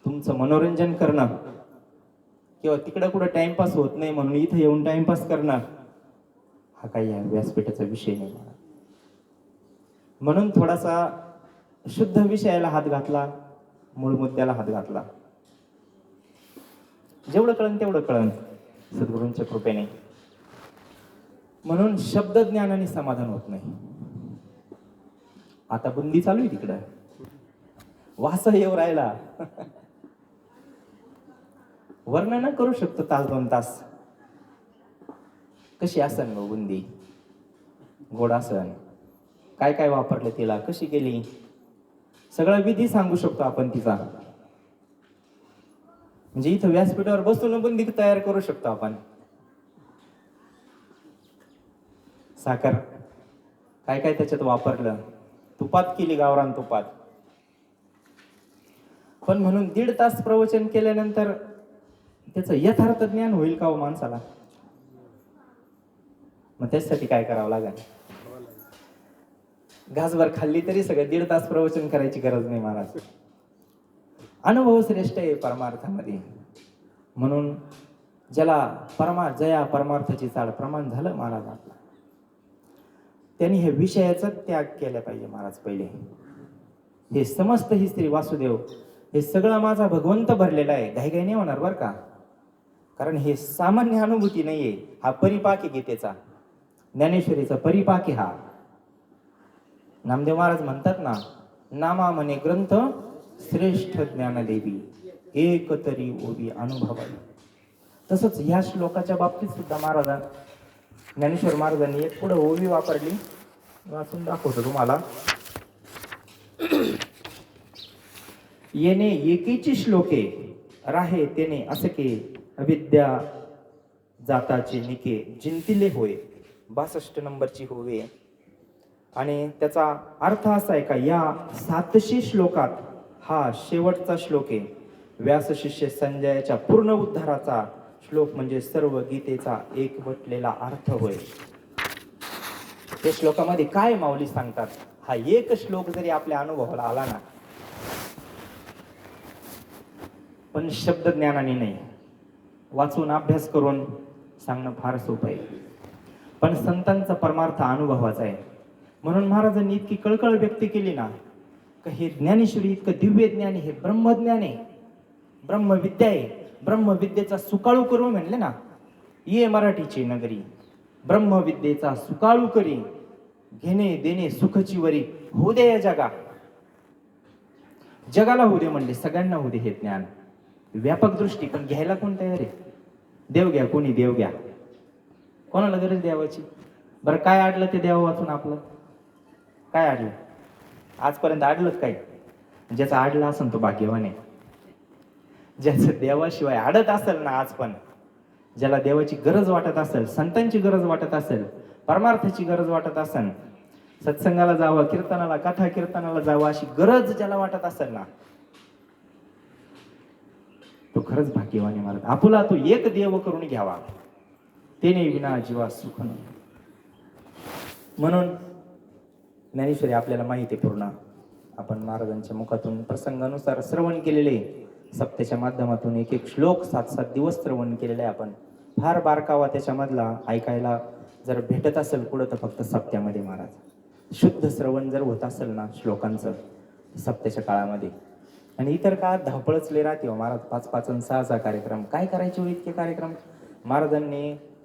तुमचं मनोरंजन करणं किंवा तिकडं कुठं टाइमपास होत नाही म्हणून इथं येऊन टाइमपास करणं, हा काही या व्यासपीठाचा विषय नाही. म्हणून थोडासा शुद्ध विषयाला हात घातला, मूळ मुद्द्याला हात घातला. जेवढं कळन तेवढं कळन सद्गुरूंच्या कृपेने. म्हणून शब्द ज्ञानाने समाधान होत नाही. आता बुंदी चालू आहे तिकडं, वास येऊ राहिला. वर्णन करू शकतो 1-2 तास. कशी असन ग बुंदी, गोड असन, काय काय वापरलं तिला, कशी केली, सगळा विधी सांगू शकतो आपण तिचा. म्हणजे इथं व्यासपीठावर बसून बुंदी तयार करू शकतो आपण. साखर काय काय त्याच्यात वापरलं, तुपात केली, गावरान तुपात. पण म्हणून 1.5 तास प्रवचन केल्यानंतर त्याचं यथार्थ ज्ञान होईल का हो माणसाला? मग त्यासाठी काय करावं लागेल? घासभर खाल्ली तरी सगळं 1.5 तास प्रवचन करायची गरज नाही महाराज. अनुभव श्रेष्ठ आहे परमार्थामध्ये. म्हणून ज्याला जया परमार्थाची चाळ प्रमाण झालं महाराज आपला, त्यांनी हे विषयाचा त्याग केला पाहिजे महाराज. पहिले हे समस्त ही श्री वासुदेव, हे सगळं माझा भगवंत भरलेला आहे. घाई नाही होणार बर का, कारण हे सामान्य अनुभूती नाहीये. हा परिपाक आहे गीतेचा, ज्ञानेश्वरीचा परिपाक आहे हा. नामदेव महाराज म्हणतात ना, नामा म्हणे ग्रंथ श्रेष्ठ ज्ञानदेवी, एक तरी ओवी अनुभवाई. तसंच ह्या श्लोकाच्या बाबतीत सुद्धा ज्ञानेश्वर महाराजांनी एक पुढे ओवी वापरली, वाचून दाखवतो तुम्हाला. येणे एकेची श्लोके, राहे तेने असके, अविद्या जाताचे निके, जिंतिले होय. 62 नंबरची होवे. आणि त्याचा अर्थ असा आहे का, या 700 श्लोकात हा शेवटचा श्लोक आहे. व्यासशिष्य संजयाच्या पूर्ण उद्धाराचा श्लोक म्हणजे सर्व गीतेचा एकवटलेला अर्थ होय. त्या श्लोकामध्ये काय माऊली सांगतात, हा एक श्लोक जरी आपल्या अनुभवाला आला ना, पण शब्द ज्ञानाने नाही, वाचून अभ्यास करून सांगणं फार सोपं आहे. पण संतांचा परमार्थ अनुभवाचा आहे. म्हणून महाराजांनी इतकी कळकळ व्यक्त केली ना, की हे ज्ञानेश्वरी इतकं दिव्य ज्ञान आहे, हे ब्रह्मज्ञान आहे, ब्रह्मविद्या आहे. ब्रह्मविद्येचा सुकाळू करू म्हणले ना, ये मराठीची नगरी, ब्रह्मविद्येचा सुकाळू करी, घेणे देणे सुखची वरी, होऊ दे या जगाला होऊ दे म्हणले, सगळ्यांना होऊ दे हे ज्ञान. व्यापक दृष्टी, पण घ्यायला कोण तयार आहे? देव घ्या, कोणी देव घ्या, कोणाला गरज द्यावाची? बरं काय अडलं ते द्यावं वाचून. आपलं काय अडलं आजपर्यंत? अडलंच काय? ज्याचा अडला असेल तो भाग्यवान आहे. ज्याचं देवाशिवाय अडत असेल ना आज पण, ज्याला देवाची गरज वाटत असेल, संतांची गरज वाटत असेल, परमार्थाची गरज वाटत असेल, सत्संगाला जावं, कीर्तनाला, कथा कीर्तनाला जावं अशी गरज ज्याला वाटत असेल ना, तो खरंच भाग्यवान आहे महाराज. आपुला तो एक देव करून घ्यावा, तेने विना जीवा सुख नाही. म्हणून ज्ञानेश्वरी आपल्याला माहिती आहे पूर्ण. आपण महाराजांच्या मुखातून प्रसंगानुसार श्रवण केलेले, सप्त्याच्या माध्यमातून एक एक श्लोक 7-7 दिवस श्रवण केलेले आहे आपण. फार बारकावा त्याच्यामधला ऐकायला जर भेटत असेल कुठं तर फक्त सप्त्यामध्ये महाराज. शुद्ध श्रवण जर होत असेल ना श्लोकांचं सप्त्याच्या काळामध्ये, आणि इतर काळात धावपळच लय राहते हो महाराज. 5-5 आणि 6 कार्यक्रम काय करायचे हो इतके कार्यक्रम.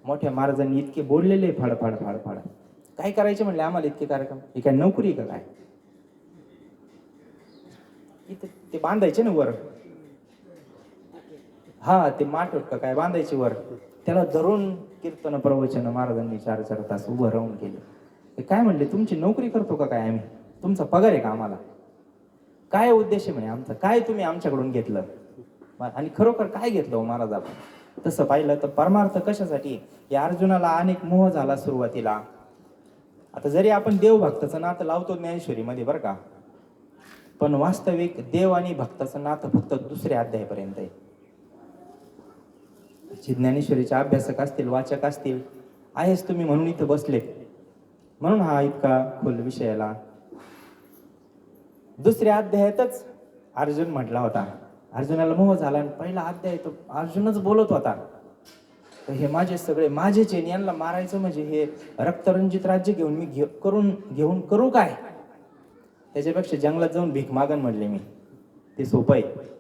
मोठ्या महाराजांनी इतके बोललेले फाड फाड फाड फाड. काय करायचे म्हणले आम्हाला इतके कार्यक्रम. हे काय नोकरी का काय. इथे ते बांधायचे ना वर, हा ते माठ का काय बांधायचे वर, त्याला धरून कीर्तन प्रवचन महाराजांनी 4-4 तास उभं राहून केले. ते काय म्हणले तुमची नोकरी करतो का काय आम्ही, तुमचा पगार आहे का आम्हाला, काय उद्देश आहे म्हणे आमचा, काय तुम्ही आमच्याकडून घेतलं. आणि खरोखर काय घेतलं हो महाराज आपण. तसं पाहिलं तर परमार्थ कशासाठी. या अर्जुनाला अनेक मोह झाला सुरुवातीला. आता जरी आपण देव भक्ताचं नातं लावतो ज्ञानेश्वरीमध्ये बरं का, पण वास्तविक देव आणि भक्ताचं नातं फक्त 2ऱ्या अध्यायापर्यंत आहे. जे ज्ञानेश्वरीचे अभ्यासक असतील, वाचक असतील, आहेच तुम्ही म्हणून इथं बसले, म्हणून हा इतका खोल विषयाला. 2ऱ्या अध्यायातच अर्जुन म्हटला होता, अर्जुनाला मोह झाला आणि पहिला अध्याय तो अर्जुनच बोलत होता, तर हे माझे सगळे माझेच आहे, यांना मारायचं म्हणजे हे रक्तरंजित राज्य घेऊन मी घेऊन करू काय. त्याच्यापेक्षा जंगलात जाऊन भीक मागन म्हणले मी, ते सोपं आहे.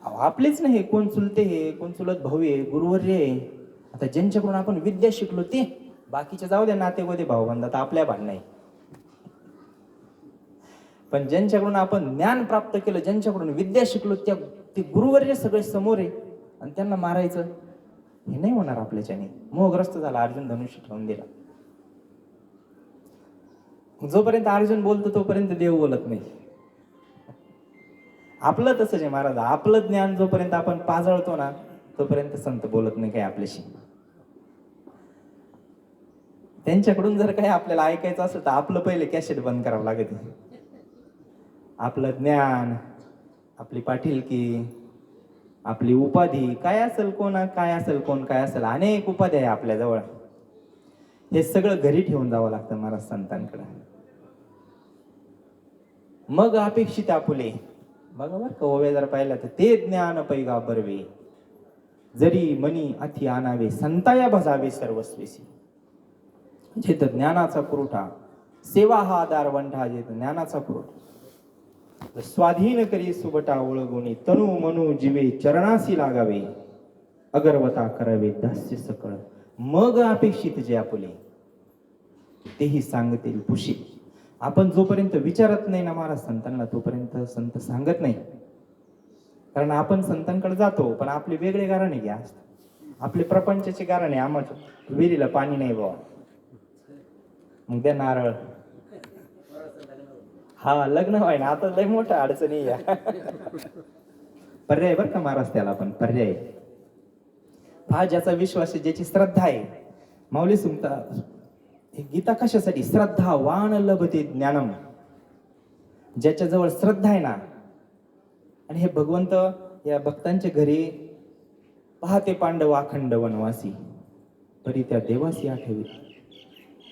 आपलेच नाही कोण चुलते हे, कोण चुलत भाऊ आहे, गुरुवर्य आहे. आता ज्यांच्याकडून आपण विद्या शिकलो ते, बाकीचे जाऊ द्या नातेवाईक भाऊबंधात आपल्या भांडण नाही, पण ज्यांच्याकडून आपण ज्ञान प्राप्त केलं, ज्यांच्याकडून विद्या शिकलो ते गुरुवर्य सगळे समोर आहे आणि त्यांना मारायचं हे नाही होणार आपल्याच्याने. मोहग्रस्त झाला, अर्जुन धनुष्य ठेवून दिला. जोपर्यंत अर्जुन बोलतो तोपर्यंत देव बोलत नाही. आपलं तसंच आहे महाराज, आपलं ज्ञान जोपर्यंत आपण पाजळतो ना तोपर्यंत संत बोलत नाही काही आपल्याशी. त्यांच्याकडून जर काही आपल्याला ऐकायचं असेल तर आपलं पहिले कॅसेट बंद करावं लागत. आपलं ज्ञान, आपली पाटीलकी, आपली उपाधी काय असेल, काय असेल, अनेक उपाधी आहे आपल्या जवळ. हे सगळं घरी ठेवून जावं लागतं महाराज संतांकडे. मग अपेक्षित आपुले. बघा बरं का ओव्या जर पाहिला तर, ते ज्ञान पैगा बरवे जरी मनी अति आणावे, संताया भजावे सर्वस्वेसी. जेत ज्ञानाचा पुरवठा, सेवा हा आधार वंठा, जेत ज्ञानाचा पुरवठा स्वाधीन करी सुबटा ओळगुणी, तनु मनु जीवे चरणासी लागावे, अगरवता करावे दास्य सकळ, मग अपेक्षित जे आपुले तेही सांगतील पुशी. आपण जोपर्यंत विचारत नाही ना महाराज संतांना तोपर्यंत संत सांगत नाही. कारण आपण संतांकडे जातो पण आपले वेगळे गाराणे घ्या, आपले प्रपंचाचे गाराणे. आम्हाला विहिरीला पाणी नाही बाबा, मग द्या नारळ. हा लग्न व्हाय ना आता लय मोठ्या अडचणी या. पर्याय बरं का महाराज त्याला, पण पर्याय हा ज्याचा विश्वास आहे, ज्याची श्रद्धा आहे. माऊली सुमता गीता कशासाठी, श्रद्धा वाण लभते ज्ञानम. ज्याच्याजवळ श्रद्धा आहे ना, आणि हे भगवंत या भक्तांच्या घरी पाहते पांडव अखंड वनवासी, तरी त्या देवासी आठवी.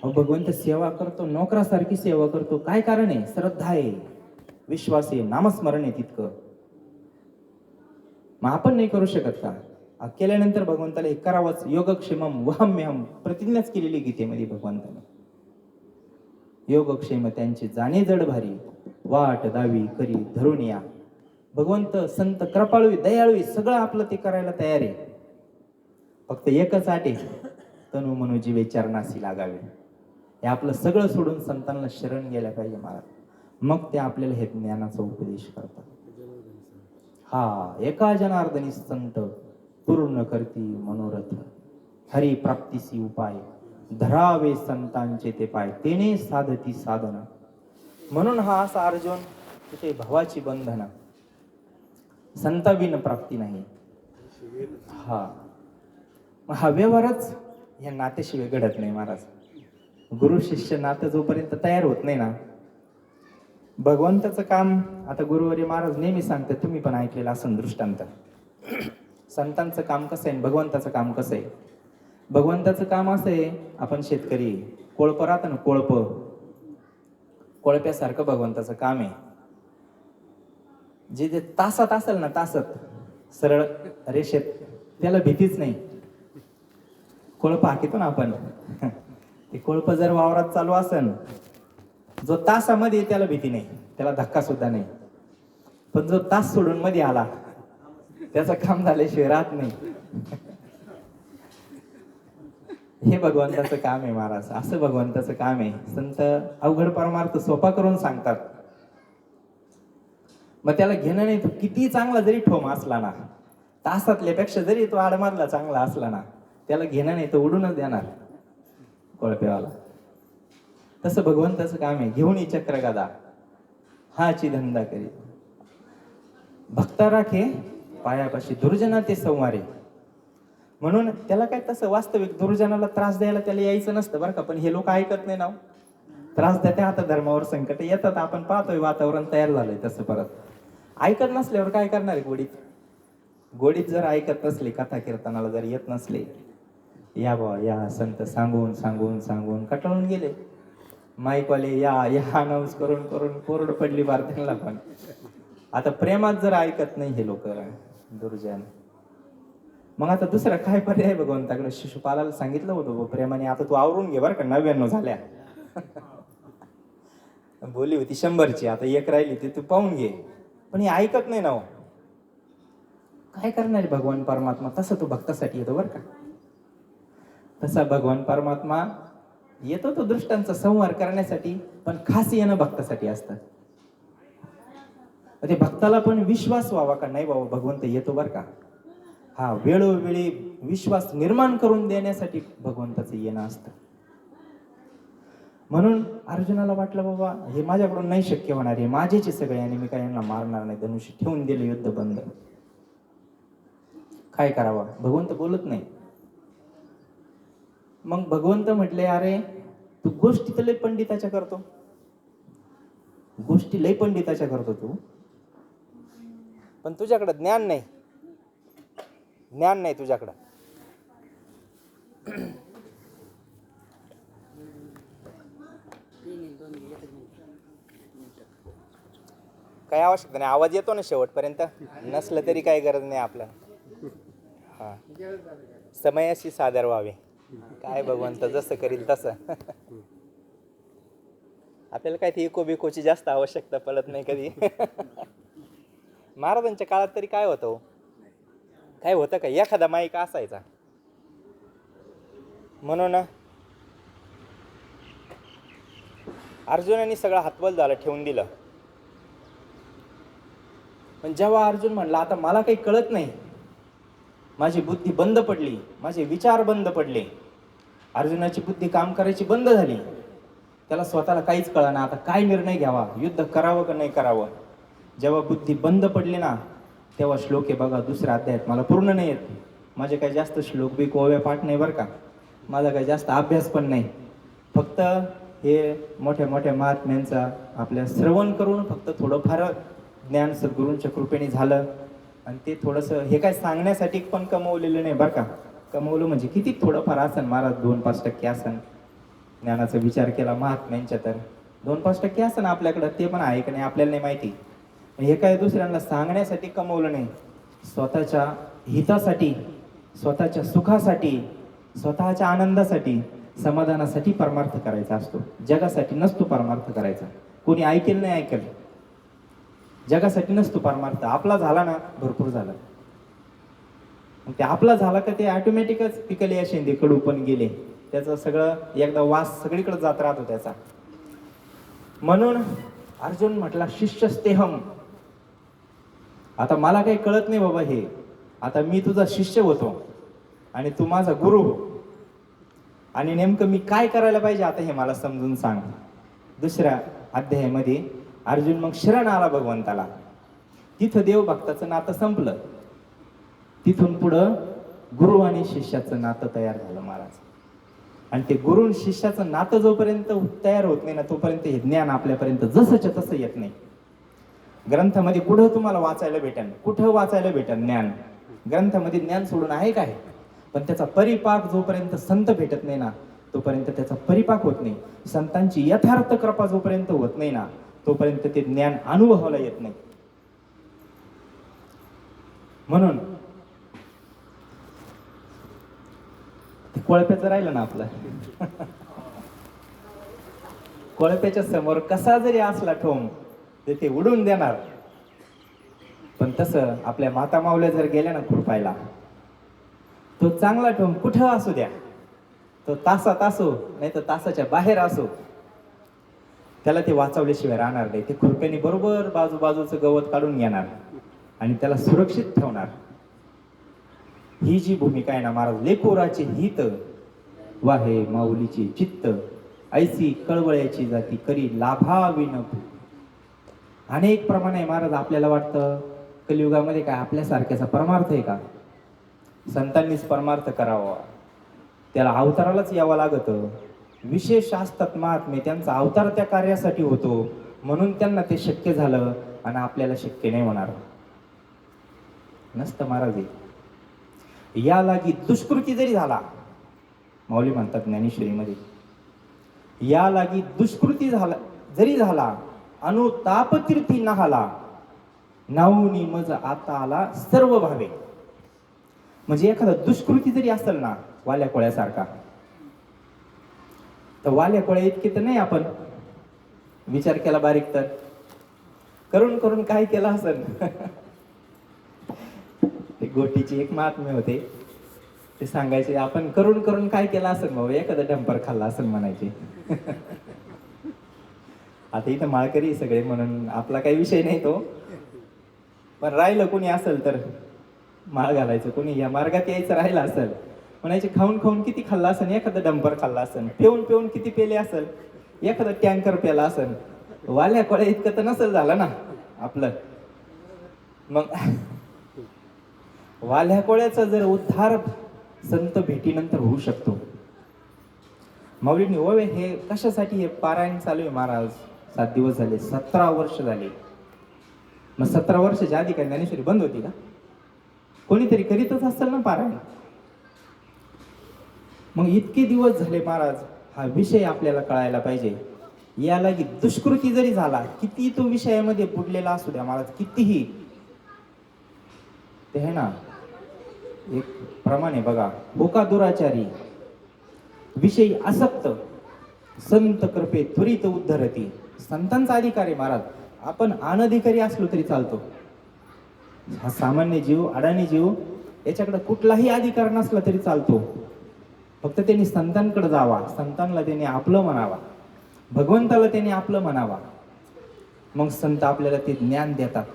भगवंत सेवा करतो, नोकरासारखी सेवा करतो. काय कारण आहे, श्रद्धा आहे, विश्वास आहे, नामस्मरण आहे तितकं. मग आपण नाही करू शकत का. केल्यानंतर भगवंताला हे करावंच. योगक्षेमम वहम्यहम प्रतिज्ञाच केलेली गीतेमध्ये भगवंताने. योगक्षेम त्यांचे जाणे जड भारी, वाट दावी करी धरून या. भगवंत संत कृपाळू दयाळू सगळं आपलं ते करायला तयार आहे. फक्त एकच अट आहे, तनु मनु जीवे चरणासी लागावे. हे आपलं सगळं सोडून संतांना शरण गेल्या पाहिजे महाराज. मग ते आपल्याला हे ज्ञानाचा उपदेश करतात. हा एका जनार्दनी संत पूर्ण करती मनोरथ, हरी प्राप्तीसी उपाय धरावे संतांचे ते पाय, तेने साधती साधना. म्हणून हा असा अर्जुन तिथे भावाची बंधना, संताविन प्राप्ती नाही. हा व्यवहारच या नात्याशिवाय घडत नाही महाराज. गुरु शिष्य नातं जोपर्यंत तयार होत नाही ना, भगवंताचं काम. आता गुरुवर्य महाराज नेहमी सांगतात, तुम्ही पण ऐकलेलं असं दृष्टांत. संतांचं काम कसं आहे, भगवंताचं काम कसं आहे. भगवंताचं काम असं आहे, आपण शेतकरी, कोळपं राहतं ना, कोळपं, कोळप्यासारखं भगवंताचं काम आहे. जे तासात असेल ना, तासात सरळ रेषेत, त्याला भीतीच नाही. कोळपं हाकितो ना आपण, ते कोळपं जर वावरात चालू असेल, जो तासामध्ये त्याला भीती नाही, त्याला धक्का सुद्धा नाही. पण जो तास सोडून मध्ये आला, त्याचं काम झाल्याशिवाय राहत नाही. हे भगवंताचं काम आहे महाराज, असं भगवंताचं काम आहे. संत अवघड परमार्थ सोपा करून सांगतात. मग त्याला घेणं नाही, तो किती चांगला जरी ठोम असला ना, तासातल्यापेक्षा जरी तो आडमादला चांगला असला ना, त्याला घेणं नाही, तो उडूनच देणार कोळपेवाला. तसं भगवंताचं काम आहे. घेऊन चक्र गदा हाची धंदा करी, भक्ता राखे पायापाशी, दुर्जना ते संवारे. म्हणून त्याला काय तसं वास्तविक दुर्जनाला त्रास द्यायला त्याला यायचं नसतं बरं का. पण हे लोक ऐकत नाही ना, त्रास देते. आता धर्मावर संकट येतात, आपण पाहतोय वातावरण तयार झालंय तसं. परत ऐकत नसल्यावर काय करणार आहे? गोडीत जर ऐकत नसले, कथा कीर्तनाला जर येत नसले, या बा या संत सांगून सांगून सांगून कटाळून गेले. माईकवाले या अनाऊन्स करून करून कोरड पडली भारतीला. पण आता प्रेमात जर ऐकत नाही हे लोक दुर्जन, मग आता दुसरा काय पर्याय भगवंताकडे? शिशुपालाला सांगितलं होतं प्रेमाने, आता तू आवरून घे बरं का, 99 झाल्या. बोली होती 100ची, आता 1 राहिली, ते तू पाहून घे. पण हे ऐकत नाही ना हो. काय करणार भगवान परमात्मा? तसं तो भक्तासाठी येतो बरं का. तसा भगवान परमात्मा येतो तो दृष्टांचा संहार करण्यासाठी, पण खास येणं भक्तासाठी असतं. ते भक्ताला पण विश्वास व्हावा का नाही बाबा भगवंत येतो बरं का. हा वेळोवेळी विश्वास निर्माण करून देण्यासाठी भगवंताचं येणं असतं. म्हणून अर्जुनाला वाटलं बाबा हे माझ्याकडून नाही शक्य होणार, हे माझेचे सगळे आणि मी काय यांना मारणार नाही. धनुष्य ठेवून दिलं, युद्ध बंद. काय करावं? भगवंत बोलत नाही. मग भगवंत म्हटले, अरे तू गोष्टी तर लय पंडिताच्या करतो, गोष्टी लय पंडिताच्या करतो तू, पण तुझ्याकडे ज्ञान नाही, ज्ञान नाही तुझ्याकडं. काय आवश्यकता नाही, आवाज येतो ना शेवटपर्यंत, नसलं तरी काही गरज नाही आपलं. हा, समयाशी सादर व्हावे. काय भगवंत जसं करील तसं. आपल्याला काय ती इको बिकोची जास्त आवश्यकता पडत नाही कधी. महाराजांच्या काळात तरी काय होतं, काय होतं का, एखादा माईक असायचा. म्हणून अर्जुनाने सगळं हातबल झालं, ठेवून दिलं. पण जेव्हा अर्जुन म्हणला आता मला काही कळत नाही, माझी बुद्धी बंद पडली, माझे विचार बंद पडले, अर्जुनाची बुद्धी काम करायची बंद झाली, त्याला स्वतःला काहीच कळेना आता काय निर्णय घ्यावा, युद्ध करावं का नाही करावं. जेव्हा बुद्धी बंद पडली ना, तेव्हा श्लोक आहे बघा 2ऱ्या अध्यायात. मला पूर्ण नाही येत, माझे काही जास्त श्लोक बी कोव्या पाठ नाही बरं का, माझा काही जास्त अभ्यास पण नाही. फक्त हे मोठ्या मोठ्या महात्म्यांचा आपल्या श्रवण करून फक्त थोडंफार ज्ञान सद्गुरूंच्या कृपेने झालं. आणि ते थोडंसं हे काय सांगण्यासाठी पण कमवलेलं नाही बरं का. कमवलं म्हणजे किती थोडंफार असन महाराज, 2-5% असन. ज्ञानाचा विचार केला महात्म्यांच्या तर 2-5% असन आपल्याकडं, ते पण आहे का नाही आपल्याला नाही माहिती. हे काय दुसऱ्यांना सांगण्यासाठी कमवलं नाही, स्वतःच्या हितासाठी, स्वतःच्या सुखासाठी, स्वतःच्या आनंदासाठी, समाधानासाठी परमार्थ करायचा असतो. जगासाठी नसतो परमार्थ करायचा. कोणी ऐकेल नाही ऐकेल, जगासाठी नसतो परमार्थ. आपला झाला ना भरपूर झाला. ते आपला झाला का ते ऑटोमॅटिकच पिकले या शेंदे कडू पण गेले, त्याचं सगळं एकदा वास सगळीकडे जात राहतो त्याचा. म्हणून अर्जुन म्हटला शिष्यस्तेहम, आता मला काही कळत नाही बाबा, हे आता मी तुझा शिष्य होतो आणि तू माझा गुरु हो, आणि नेमकं मी काय करायला पाहिजे आता हे मला समजून सांग. 2ऱ्या अध्यायामध्ये अर्जुन मग शरण आला भगवंताला. तिथं देव भक्ताचं नातं संपलं. तिथून पुढं गुरु आणि शिष्याचं नातं तयार झालं महाराज. आणि ते गुरु आणि शिष्याचं नातं जोपर्यंत तयार होत नाही ना, तोपर्यंत हे ज्ञान आपल्यापर्यंत जसंच्या तसं येत नाही. ग्रंथामध्ये कुठं तुम्हाला वाचायला भेटेल, कुठं वाचायला भेटेल ज्ञान? ग्रंथामध्ये ज्ञान सोडून आहे काय? पण त्याचा परिपाक जोपर्यंत संत भेटत नाही ना तोपर्यंत त्याचा परिपाक होत नाही. संतांची यथार्थ कृपा जोपर्यंत होत नाही ना तोपर्यंत ते ज्ञान अनुभवाला येत नाही. म्हणून ते कोळप्याचं राहिलं ना आपलं कोळप्याच्या समोर कसा जरी असला ठोम ते उडून देणार. पण तसं आपल्या माता माऊल्या जर गेल्या ना खुरपायला तो चांगला ठोम कुठं असू द्या, तो तासात असो नाही तर तासाच्या बाहेर असो, त्याला ते वाचवल्याशिवाय राहणार नाही. ते खुरप्याने बरोबर बाजूबाजूचं गवत काढून घेणार आणि त्याला सुरक्षित ठेवणार. ही जी भूमिका आहे ना महाराज, लेकोराचे हित वाहे माऊलीची चित्त, ऐसी कळवळ्याची जाती करी लाभाविन. अनेक प्रमाण आहे महाराज. आपल्याला वाटतं कलियुगामध्ये काय आपल्यासारख्याचा परमार्थ आहे का? संतांनीच परमार्थ करावा, त्याला अवतारालाच यावं लागतं. विशेष असतात महात्मे, त्यांचा अवतार त्या कार्यासाठी होतो म्हणून त्यांना ते शक्य झालं आणि आपल्याला शक्य नाही होणार. नसतं महाराज. या लागी दुष्कृती जरी झाला, माऊली म्हणतात ज्ञानेश्वरीमध्ये, या लागी दुष्कृती झाला जरी झाला अनुताप तीर्थी नहाला, नाऊनी मज आता आला सर्व भावे. म्हणजे एखादा दुष्कृती जरी असेल ना वाल्या कोळ्यासारखा, तर वाल्या कोळ्या इतके तर नाही आपण विचार केला बारीक तर करून करून काय केलं असेल. ते गोटीची एक महात्मे होते, ते सांगायचे आपण करून करून काय केलं असेल भाऊ, एखादा डंपर खाल्ला असेल म्हणायचे. आता इथं माळकरी सगळे म्हणून आपला काही विषय नाही तो, पण राहिलं कोणी असेल तर माळ घालायचं, कोणी या मार्गात यायचं राहिलं असेल म्हणायचे खाऊन खाऊन किती खाल्ला असेल, एखादा डंपर खाल्ला असेल, पिऊन पिऊन किती पेले असेल, एखादा टँकर पेला असेल. वाल्या कोळ्या इतकं तर नसेल झालं ना आपलं. मग वाल्या कोळ्याचा जर उद्धार संत भेटीनंतर होऊ शकतो. माऊलींनी ओवे हे कशासाठी हे पारायण चालू आहे महाराज, 7 दिवस झाले, 17 वर्ष झाले. मग 17 वर्षाच्या आधी काय ज्ञानेश्वरी बंद होती का? कोणीतरी करीतच असेल ना पारायण. मग इतके दिवस झाले महाराज, हा विषय आपल्याला कळायला पाहिजे. यालागी दुष्कृती जरी झाला, किती तो विषयामध्ये बुडलेला असू द्या महाराज, कितीही, ते आहे ना एक प्रमाणे बघा, होका दुराचारी विषयी आसक्त संत कृपे त्वरित उद्धरती. संतांचा अधिकार आहे महाराज. आपण अनधिकारी असलो तरी चालतो. हा सामान्य जीव, अडाणी जीव, याच्याकडे कुठलाही अधिकार नसला तरी चालतो. फक्त त्यांनी संतांकडे जावा, संतांना त्यांनी आपलं म्हणावा, भगवंताला त्यांनी आपलं म्हणावा, मग संत आपल्याला ते ज्ञान देतात.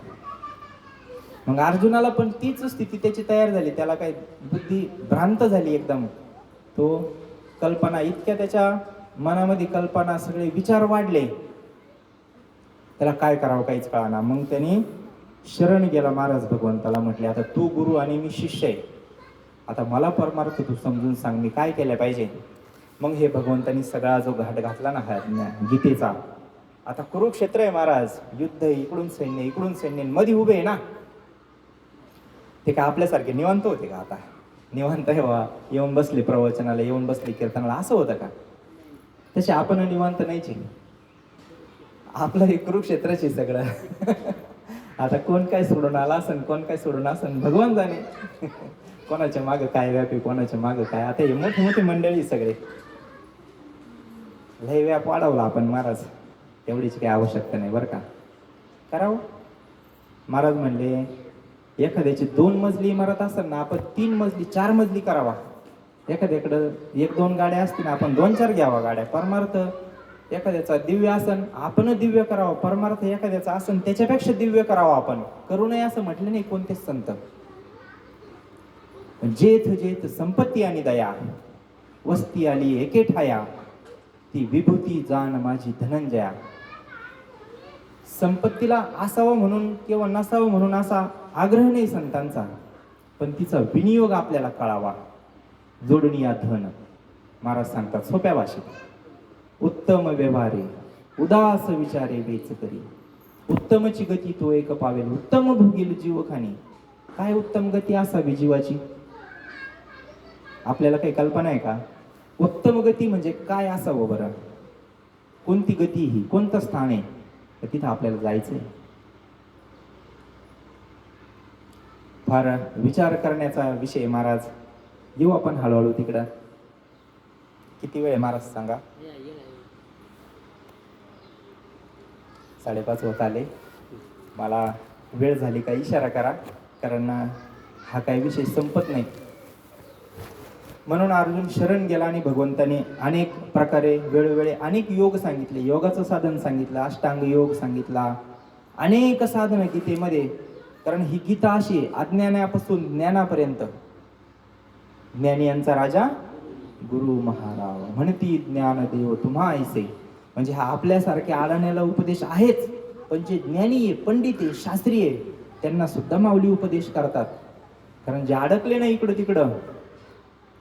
मग अर्जुनाला पण तीच स्थिती त्याची तयार झाली. त्याला काही बुद्धी भ्रांत झाली एकदम. तो कल्पना इतक्या त्याच्या मनामध्ये कल्पना, सगळे विचार वाढले, त्याला काय करावं काहीच कळाना. मग त्यांनी शरण गेला महाराज भगवंताला. म्हटले आता तू गुरु आणि मी शिष्य आहे, आता मला परमार्थ तू समजून सांग, मी काय केलं पाहिजे. मग हे भगवंतांनी सगळा जो घाट घातला ना हा गीतेचा, आता कुरुक्षेत्र आहे महाराज, युद्ध, इकडून सैन्य इकडून सैन्य, मध्ये उभे आहे ना. ते काय आपल्यासारखे निवांत होते का? आता निवांत आहे वा, येऊन बसले प्रवचनाला, येऊन बसले कीर्तनाला, असं होतं का? तसे आपण निवांत नाहीचे. आपलं हे कुरुक्षेत्राचे सगळं. आता कोण काय सोडून आला असन, कोण काय सोडून असन, भगवान जाणे. कोणाच्या मागं काय व्यापी, कोणाच्या मागं काय. आता हे मोठे मोठे मंडळी सगळे, लय व्याप वाढवला आपण महाराज, एवढीची काही आवश्यकता नाही बरं का. करावं महाराज म्हणले, एखाद्याची 2 मजली इमारत असेल ना, आपण 3 मजली 4 मजली करावा. एखाद्याकडं 1-2 गाड्या असतील ना, आपण 2-4 घ्यावा गाड्या. परमार्थ एखाद्याचा दिव्य आसन, आपण दिव्य करावं. परमार्थ एखाद्याचा आसन त्याच्यापेक्षा दिव्य करावं आपण. करू नये असं म्हटलं नाही कोणतेच संत. जेथ जेथ संपत्ती आणि दया, वस्ती आली एके ठाया, ती विभूती जाण माझी धनंजया. संपत्तीला असावं म्हणून किंवा नसावं म्हणून असा आग्रह नाही संतांचा, पण तिचा विनियोग आपल्याला कळावा. जोडणी या धन. महाराज सांगतात सोप्या भाषेत, उत्तम व्यवहारे उदास विचारे वेच करी, उत्तमची गती तो एक पावेल, उत्तम भोगील जीव खाणी. काय उत्तम गती असावी जीवाची? आपल्याला काही कल्पना आहे का? उत्तम गती म्हणजे काय असावं बरं? कोणती गती ही, कोणतं स्थान आहे, तर तिथं आपल्याला जायचंय. फार विचार करण्याचा विषय महाराज. येऊ आपण हळूहळू तिकडं. किती वेळ आहे महाराज सांगा? 5:30 होत आले. मला वेळ झाली का इशारा करा, कारण हा काही विषय संपत नाही. म्हणून अर्जुन शरण गेला आणि भगवंताने अनेक प्रकारे वेळोवेळी अनेक योग सांगितले. योगाचं साधन सांगितलं, अष्टांग योग सांगितला, अनेक साधन गीतेमध्ये. कारण ही गीता अशी अज्ञानापासून ज्ञानापर्यंत. ज्ञानी यांचा राजा गुरु महाराज म्हणती ज्ञानदेव तुम्हा ऐसे. म्हणजे हा आपल्यासारखे आडाण्याला उपदेश आहेच, पण जे ज्ञानी आहे, पंडित आहे, शास्त्री आहे, त्यांना सुद्धा माऊली उपदेश करतात. कारण जे अडकले ना इकडं तिकडं,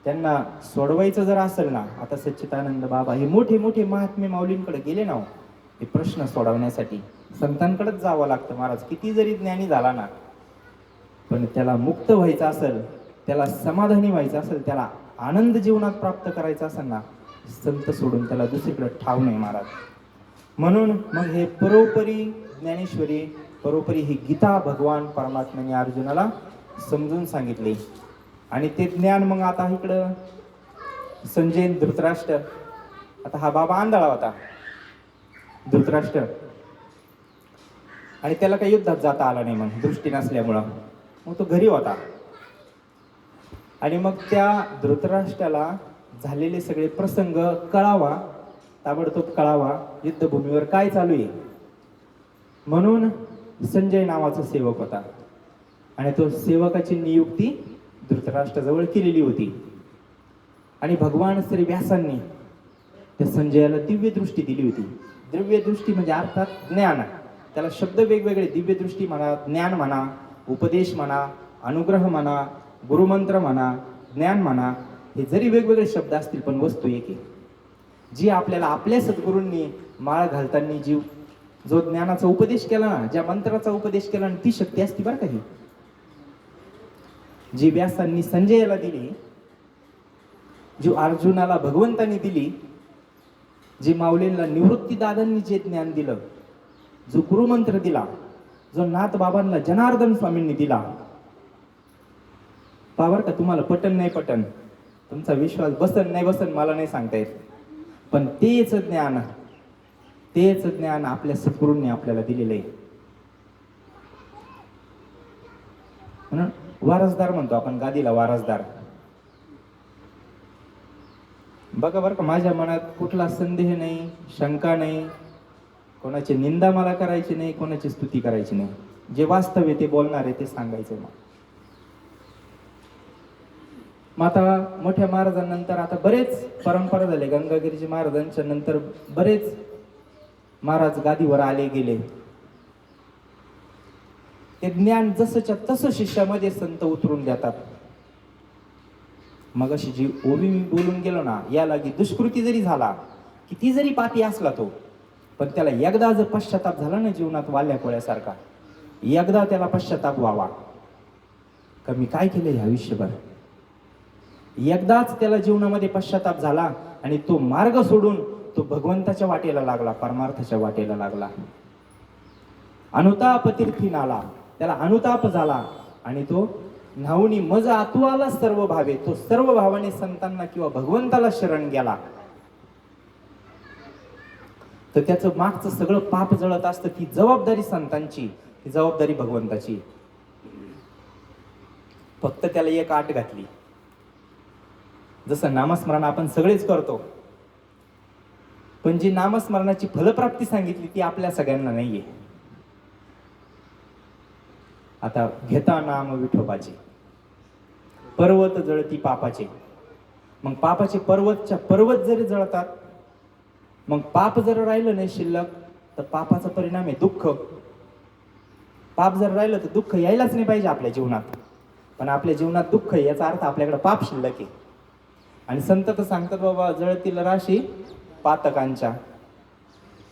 त्यांना सोडवायचं जर असेल ना, आता सच्चिदानंद बाबा हे मोठे मोठे महात्मे माऊलींकडे गेले ना, हे प्रश्न सोडवण्यासाठी संतांकडेच जावं लागतं. महाराज किती जरी ज्ञानी झाला ना, पण त्याला मुक्त व्हायचं असेल, त्याला समाधानी व्हायचं असेल, त्याला आनंद जीवनात प्राप्त करायचा असेल ना, संत सोडून त्याला दुसरीकडे ठाव नाही महाराज. म्हणून मग हे परोपरी ज्ञानेश्वरी, परोपरी ही गीता भगवान परमात्म्याने अर्जुनाला समजून सांगितले. आणि ते ज्ञान मग आता इकडं संजय धृतराष्ट्र, आता हा बाबा आंधळा होता धृतराष्ट्र, आणि त्याला काही युद्धात जाता आला नाही मग दृष्टी नसल्यामुळं. मग तो घरी होता. आणि मग त्या धृतराष्ट्राला झालेले सगळे प्रसंग कळावा, ताबडतोब कळावा युद्धभूमीवर काय चालू आहे. म्हणून संजय नावाचा सेवक होता, आणि तो सेवकाची नियुक्ती धृतराष्ट्राजवळ केलेली होती. आणि भगवान श्री व्यासांनी त्या संजयाला दिव्य दृष्टी दिली होती. दिव्य दृष्टी म्हणजे अर्थात ज्ञान. त्याला शब्द वेगवेगळे, दिव्य दृष्टी म्हणा, ज्ञान म्हणा, उपदेश म्हणा, अनुग्रह म्हणा, गुरुमंत्र म्हणा, ज्ञान म्हणा, हे जरी वेगवेगळे शब्द असतील पण वस्तू एक आहे. जी आपल्याला आपल्या सद्गुरूंनी माळ घालताना जो ज्ञानाचा उपदेश केला ना, ज्या मंत्राचा उपदेश केला ना, ती शक्ती असती बरं का ही. जी व्यासांनी संजयाला दिली, जी अर्जुनाला भगवंतांनी दिली, जी माऊलींना निवृत्ती दादांनी जे ज्ञान दिलं, जो गुरुमंत्र दिला, जो नाथ बाबांना जनार्दन स्वामींनी दिला. पावर का तुम्हाला पटन नाही पटन, तुमचा विश्वास बसन नाही बसन मला नाही सांगता येत, पण तेच ज्ञान आपल्या सद्गुरूंनी आपल्याला दिलेलं आहे. म्हणून वारसदार म्हणतो आपण गादीला, वारसदार. बघा बरं का, माझ्या मनात कुठला संदेह नाही, शंका नाही, कोणाची निंदा मला करायची नाही, कोणाची स्तुती करायची नाही. जे वास्तव आहे ते बोलणार आहे ते सांगायचं. मग आता मोठ्या महाराजांनंतर आता बरेच परंपरा झाले. गंगागिरीजी महाराजांच्या नंतर बरेच महाराज गादीवर आले गेले. ते ज्ञान जसंच्या तसं शिष्यामध्ये संत उतरून देतात. मग अशी जी ओवी मी बोलून गेलो ना, या लागी दुष्कृती जरी झाला, किती जरी पापी असला तो, पण त्याला एकदा जर पश्चाताप झाला ना जीवनात वाल्या कोळ्यासारखा, एकदा त्याला पश्चाताप व्हावा का मी काय केलं ह्या आयुष्यभर, एकदाच त्याला जीवनामध्ये पश्चाताप झाला आणि तो मार्ग सोडून तो भगवंताच्या वाटेला लागला, परमार्थाच्या वाटेला लागला. अनुताप तीर्थी नाला, त्याला अनुताप झाला आणि तो न्हाऊनी मज आतू आला सर्व भावे, तो सर्व भावाने संतांना किंवा भगवंताला शरण गेला. तर त्याचं मागचं सगळं पाप जळत असतं. ती जबाबदारी संतांची, ती जबाबदारी भगवंताची. फक्त त्याला एक आट घातली. जसं नामस्मरण आपण सगळेच करतो, पण जी नामस्मरणाची फलप्राप्ती सांगितली ती आपल्या सगळ्यांना नाहीये. आता घेता नाम विठोबाचे, पर्वत जळती पापाचे. मग पापाचे पर्वतच्या पर्वत जरी जळतात, मग पाप जर राहिलं नाही शिल्लक तर पापाचा परिणाम आहे दुःख. पाप जर राहिलं तर दुःख यायलाच नाही पाहिजे आपल्या जीवनात, पण आपल्या जीवनात दुःख आहे याचा अर्थ आपल्याकडे पाप शिल्लक आहे. आणि संत तर सांगतात बाबा, जळतील राशी पातकांच्या.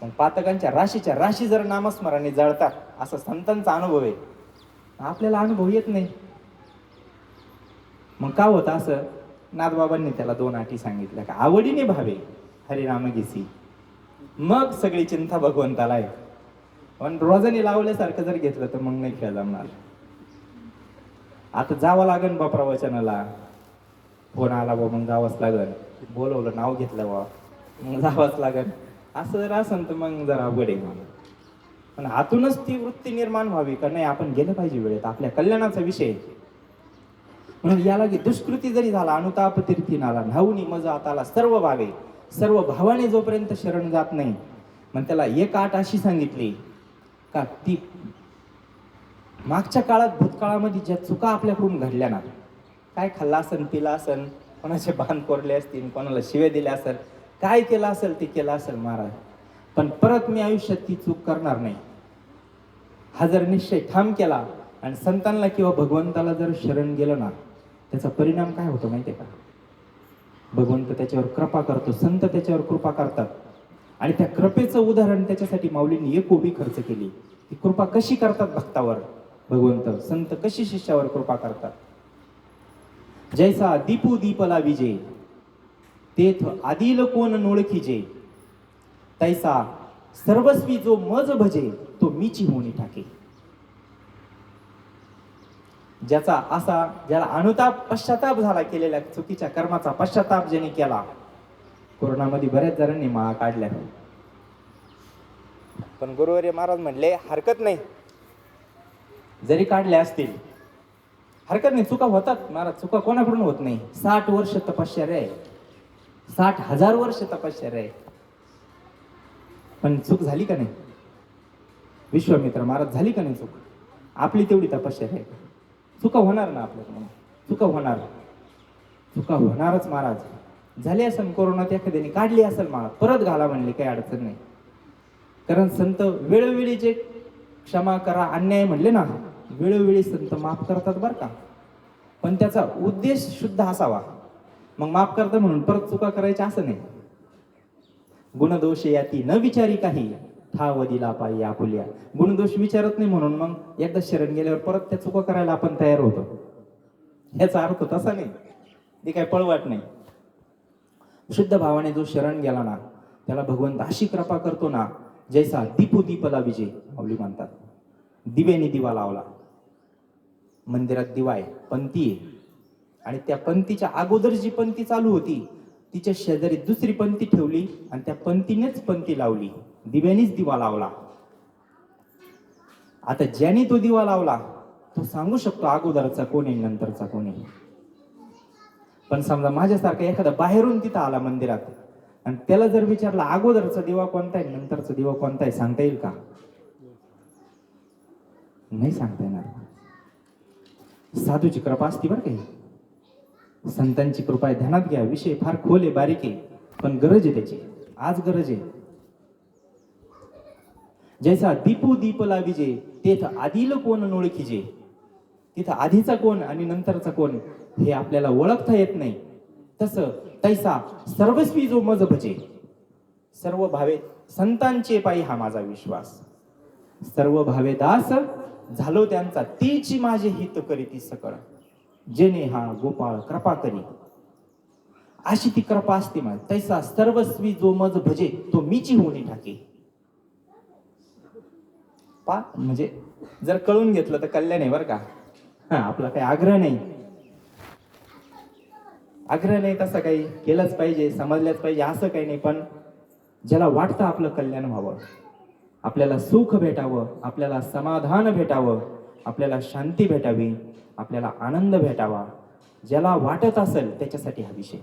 मग पातकांच्या राशीच्या राशी जर नामस्मरणाने जळतात, असा संतांचा अनुभव आहे. आपल्याला अनुभव येत नाही. मग का होतं असं? नाथबाबांनी त्याला 2 अटी सांगितल्या का आवडीने भावे हरिनाम घेसी, मग सगळी चिंता भगवंताला आहे. पण रोजाने लावल्यासारखं जर घेतलं तर मग नाही खेळ जमणार. आता जावं लागेल बा प्रवचनाला, फोन आला बा मग जावंच लागेल, बोलवलं नाव घेतलं बा मग जावंच लागेल. असं जर असेल तर मग जरा अवघड आहे मला. पण आतूनच ती वृत्ती निर्माण व्हावी का नाही आपण गेलं पाहिजे वेळेत, आपल्या कल्याणाचा विषय. म्हणून याला की दुष्कृती जरी झाला अनुताप तीर्थी नाला न्हाऊनी मज आताला सर्व भावे, सर्व भावाने जोपर्यंत शरण जात नाही. मग त्याला एक आट अशी सांगितली का ती मागच्या काळात भूतकाळामध्ये ज्या चुका आपल्याकडून घडल्या ना, काय खाल्ला असन पिला असन, कोणाचे बांध कोरले असतील, कोणाला शिवे दिल्या असेल, काय केलं असेल ते केलं असेल महाराज, पण परत मी आयुष्यात ती चूक करणार नाही हा जर निश्चय ठाम केला आणि संतांना किंवा भगवंताला जर शरण गेलं ना, त्याचा परिणाम काय होतो माहितीये का? भगवंत त्याच्यावर कृपा करतो, संत त्याच्यावर कृपा करतात. आणि त्या कृपेचं उदाहरण त्याच्यासाठी माऊलींनी एक उभी खर्च केली. ती कृपा कशी करतात भक्तावर भगवंत, संत कशी शिष्यावर कृपा करतात. जैसा दीपू दीपला विजे, तेथ आदिल कोण नोळखीजे, तैसा सर्वस्वी जो मज भजे, तो मीची होणी टाके. ज्याचा असा ज्याला अनुताप पश्चाताप झाला, केलेल्या चुकीच्या कर्माचा पश्चाताप ज्याने केला. कोरोनामध्ये बऱ्याच जणांनी माळा काढल्या, पण गुरुवर्य महाराज म्हणले हरकत नाही, जरी काढल्या असतील हरकत नाही, चुका होतात महाराज, चुका कोणाकडून होत नाही. 60 वर्ष तपश्चर्या आहे, 60,000 वर्ष तपश्चर्या आहे, पण चूक झाली का नाही? विश्वामित्र महाराज झाली का नाही चूक? आपली तेवढी तपश्चर्या आहे. चुका होणार ना आपल्याकडून, चुका होणार, चुका होणारच महाराज. झाली असेल कोरोनात एखाद्याने काढली असेल माळा, परत घाला म्हणले, काही अडचण नाही. कारण संत वेळोवेळी जे क्षमा करा अन्याय म्हणले ना, वेळोवेळी संत माफ करतात बरं का, पण त्याचा उद्देश शुद्ध असावा. मग माफ करता म्हणून परत चुका करायच्या असं नाही. गुणदोष याती न विचारी काही, ठाव दिला पायी आपुल्या. गुणदोष विचारत नाही म्हणून मग एकदा शरण गेल्यावर परत त्या चुका करायला आपण तयार होतो. याचा अर्थ तसा नाही, ते काय पळवाट नाही. शुद्ध भावाने जो शरण गेला ना, त्याला भगवंत अशी कृपा करतो ना, जैसा दीपू दीपला विजय माऊली म्हणतात. दिव्याने दिवा लावला, मंदिरात दिवा आहे, पंथी आहे, आणि त्या पंथीच्या अगोदर जी पंथी चालू होती तिच्या शेजारी दुसरी पंथी ठेवली आणि त्या पंथीनेच पंथी लावली, दिव्यानेच दिवा लावला. आता ज्याने तो दिवा लावला तो सांगू शकतो अगोदरचा कोण आहे नंतरचा कोण आहे. पण समजा माझ्यासारखा एखादा बाहेरून तिथं आला मंदिरात आणि त्याला जर विचारला अगोदरचा दिवा कोणता आहे नंतरचा दिवा कोणता आहे, सांगता येईल का? नाही सांगता येणार. साधूची कृपा असती बरं काही, संतांची कृपा आहे, ध्यानात घ्या. विषय फार खोल आहे, बारीक आहे, पण गरज आहे त्याची, आज गरज आहे. जैसा दीपू दीपला विजे, तेथ आधील कोण नोळखीजे. तिथं आधीचा कोण आणि नंतरचा कोण हे आपल्याला ओळखता येत नाही. तसं तैसा सर्वस्वी जो मज भजे, सर्व भावे संतांचे पायी हा माझा विश्वास. सर्व भावे दास झालो त्यांचा, तीची माझे हित करीती सकळ. जेने हा गोपाळ कृपा करी, अशी ती कृपा असते माझ. तैसा सर्वस्वी जो मज भजे, तो मीची होणी टाके. पा म्हणजे जर कळून घेतलं तर कल्याण आहे बरं का. आपला काही आग्रह नाही, आग्रह नाही तसं काही केलंच पाहिजे, समजलंच पाहिजे असं काही नाही. पण ज्याला वाटतं आपलं कल्याण व्हावं, आपल्याला सुख भेटावं, आपल्याला समाधान भेटावं, आपल्याला शांती भेटावी, आपल्याला आनंद भेटावा, ज्याला वाटत असेल त्याच्यासाठी हा विषय.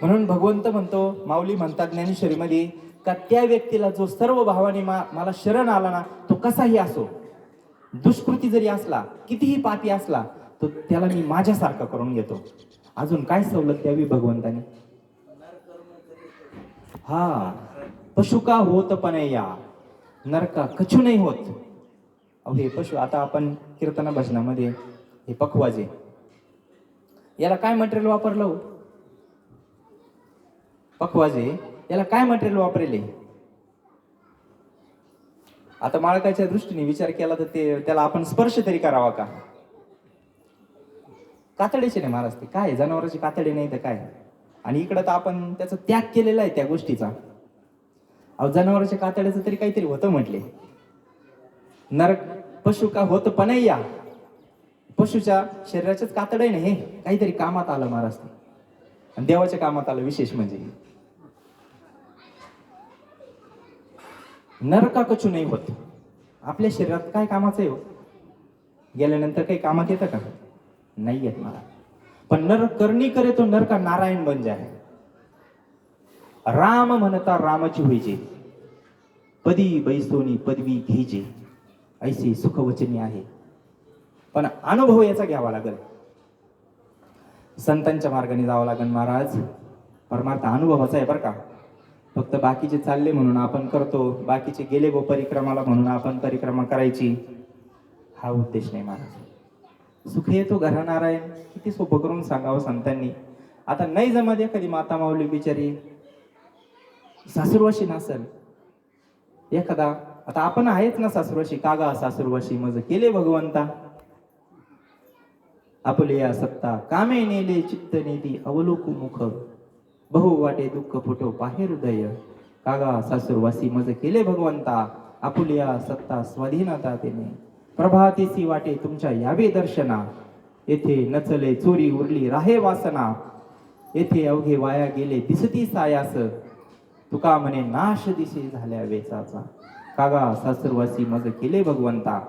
म्हणून भगवंत म्हणतो, माऊली म्हणतात ज्ञानेश्वरीमध्ये का त्या व्यक्तीला जो सर्व भावाने मला शरण आला ना, तो कसाही असो, दुष्कृती जरी असला, कितीही पापी असला, तो त्याला मी माझ्यासारखा करून घेतो. अजून काय सवलत द्यावी भगवंताने? हा, पशु का होत पण या नरका कछु नाही होत. अहो हे पशु, आता आपण कीर्तना भजनामध्ये हे पखवाजे, याला काय मटेरियल वापरलं हो? पखवाजे याला काय मटेरियल वापरेले? आता माळकाच्या दृष्टीने विचार केला तर ते त्याला आपण स्पर्श तरी करावा का? कातडीचे नाही महाराज, ते काय जनावरांची कातडी नाही तर काय. आणि इकडं तर आपण त्याचा त्याग केलेला आहे त्या गोष्टीचा. अहो जनावरांच्या कातड्याचं तरी काहीतरी होतं म्हटले. नरक पशु का होत पण या पशुच्या शरीराच्याच कातडे नाही, हे काहीतरी कामात आलं महाराज ते. आणि देवाच्या कामात आलं विशेष म्हणजे. नरका कचू नाही होत. आपल्या शरीरात काय कामाचं आहे हो? गेल्यानंतर काही कामात येतं का? नाही येत मला. पण नर करणी करे तो नर का नारायण बन जाय. राम म्हणता रामाची होईजे, पदी बैसोनी पदवी घ्यायचे, ऐसे सुखवचनी आहे. पण अनुभव याचा घ्यावा लागेल, संतांच्या मार्गाने जावं लागेल महाराज. परमार्थ अनुभवाचा आहे बरं का. फक्त बाकीचे चालले म्हणून आपण करतो, बाकीचे गेले गो परिक्रमाला म्हणून आपण परिक्रमा करायची, हा उद्देश नाही महाराज. सुख येतो घरा नारायण, किती सोपं करून सांगावं संतांनी. आता नाही जमत एखादी माता माऊली बिचारी सासुरवाशी नसेल एखादा, आता आपण आहेच ना सासुरवाशी, कागा सासुरवाशी मज केले भगवंता, आपले या सत्ता कामे नेले चित्त नेती अवलोकू मुख, बहु वाटे दुःख फुटो पाहे हृदय, कागा सासुरवासी मज केले भगवंता, आपुले या सत्ता स्वाधीनता तेने, प्रभातेसी वाटे तुमच्या यावे दर्शना, येथे नचले चोरी उरली राहे वासना, येथे अवघे वाया गेले दिसती सायास, तुका म्हणे नाश दिसे झाल्या वेचाचा, कागा सासुरवासी मज केले भगवंता.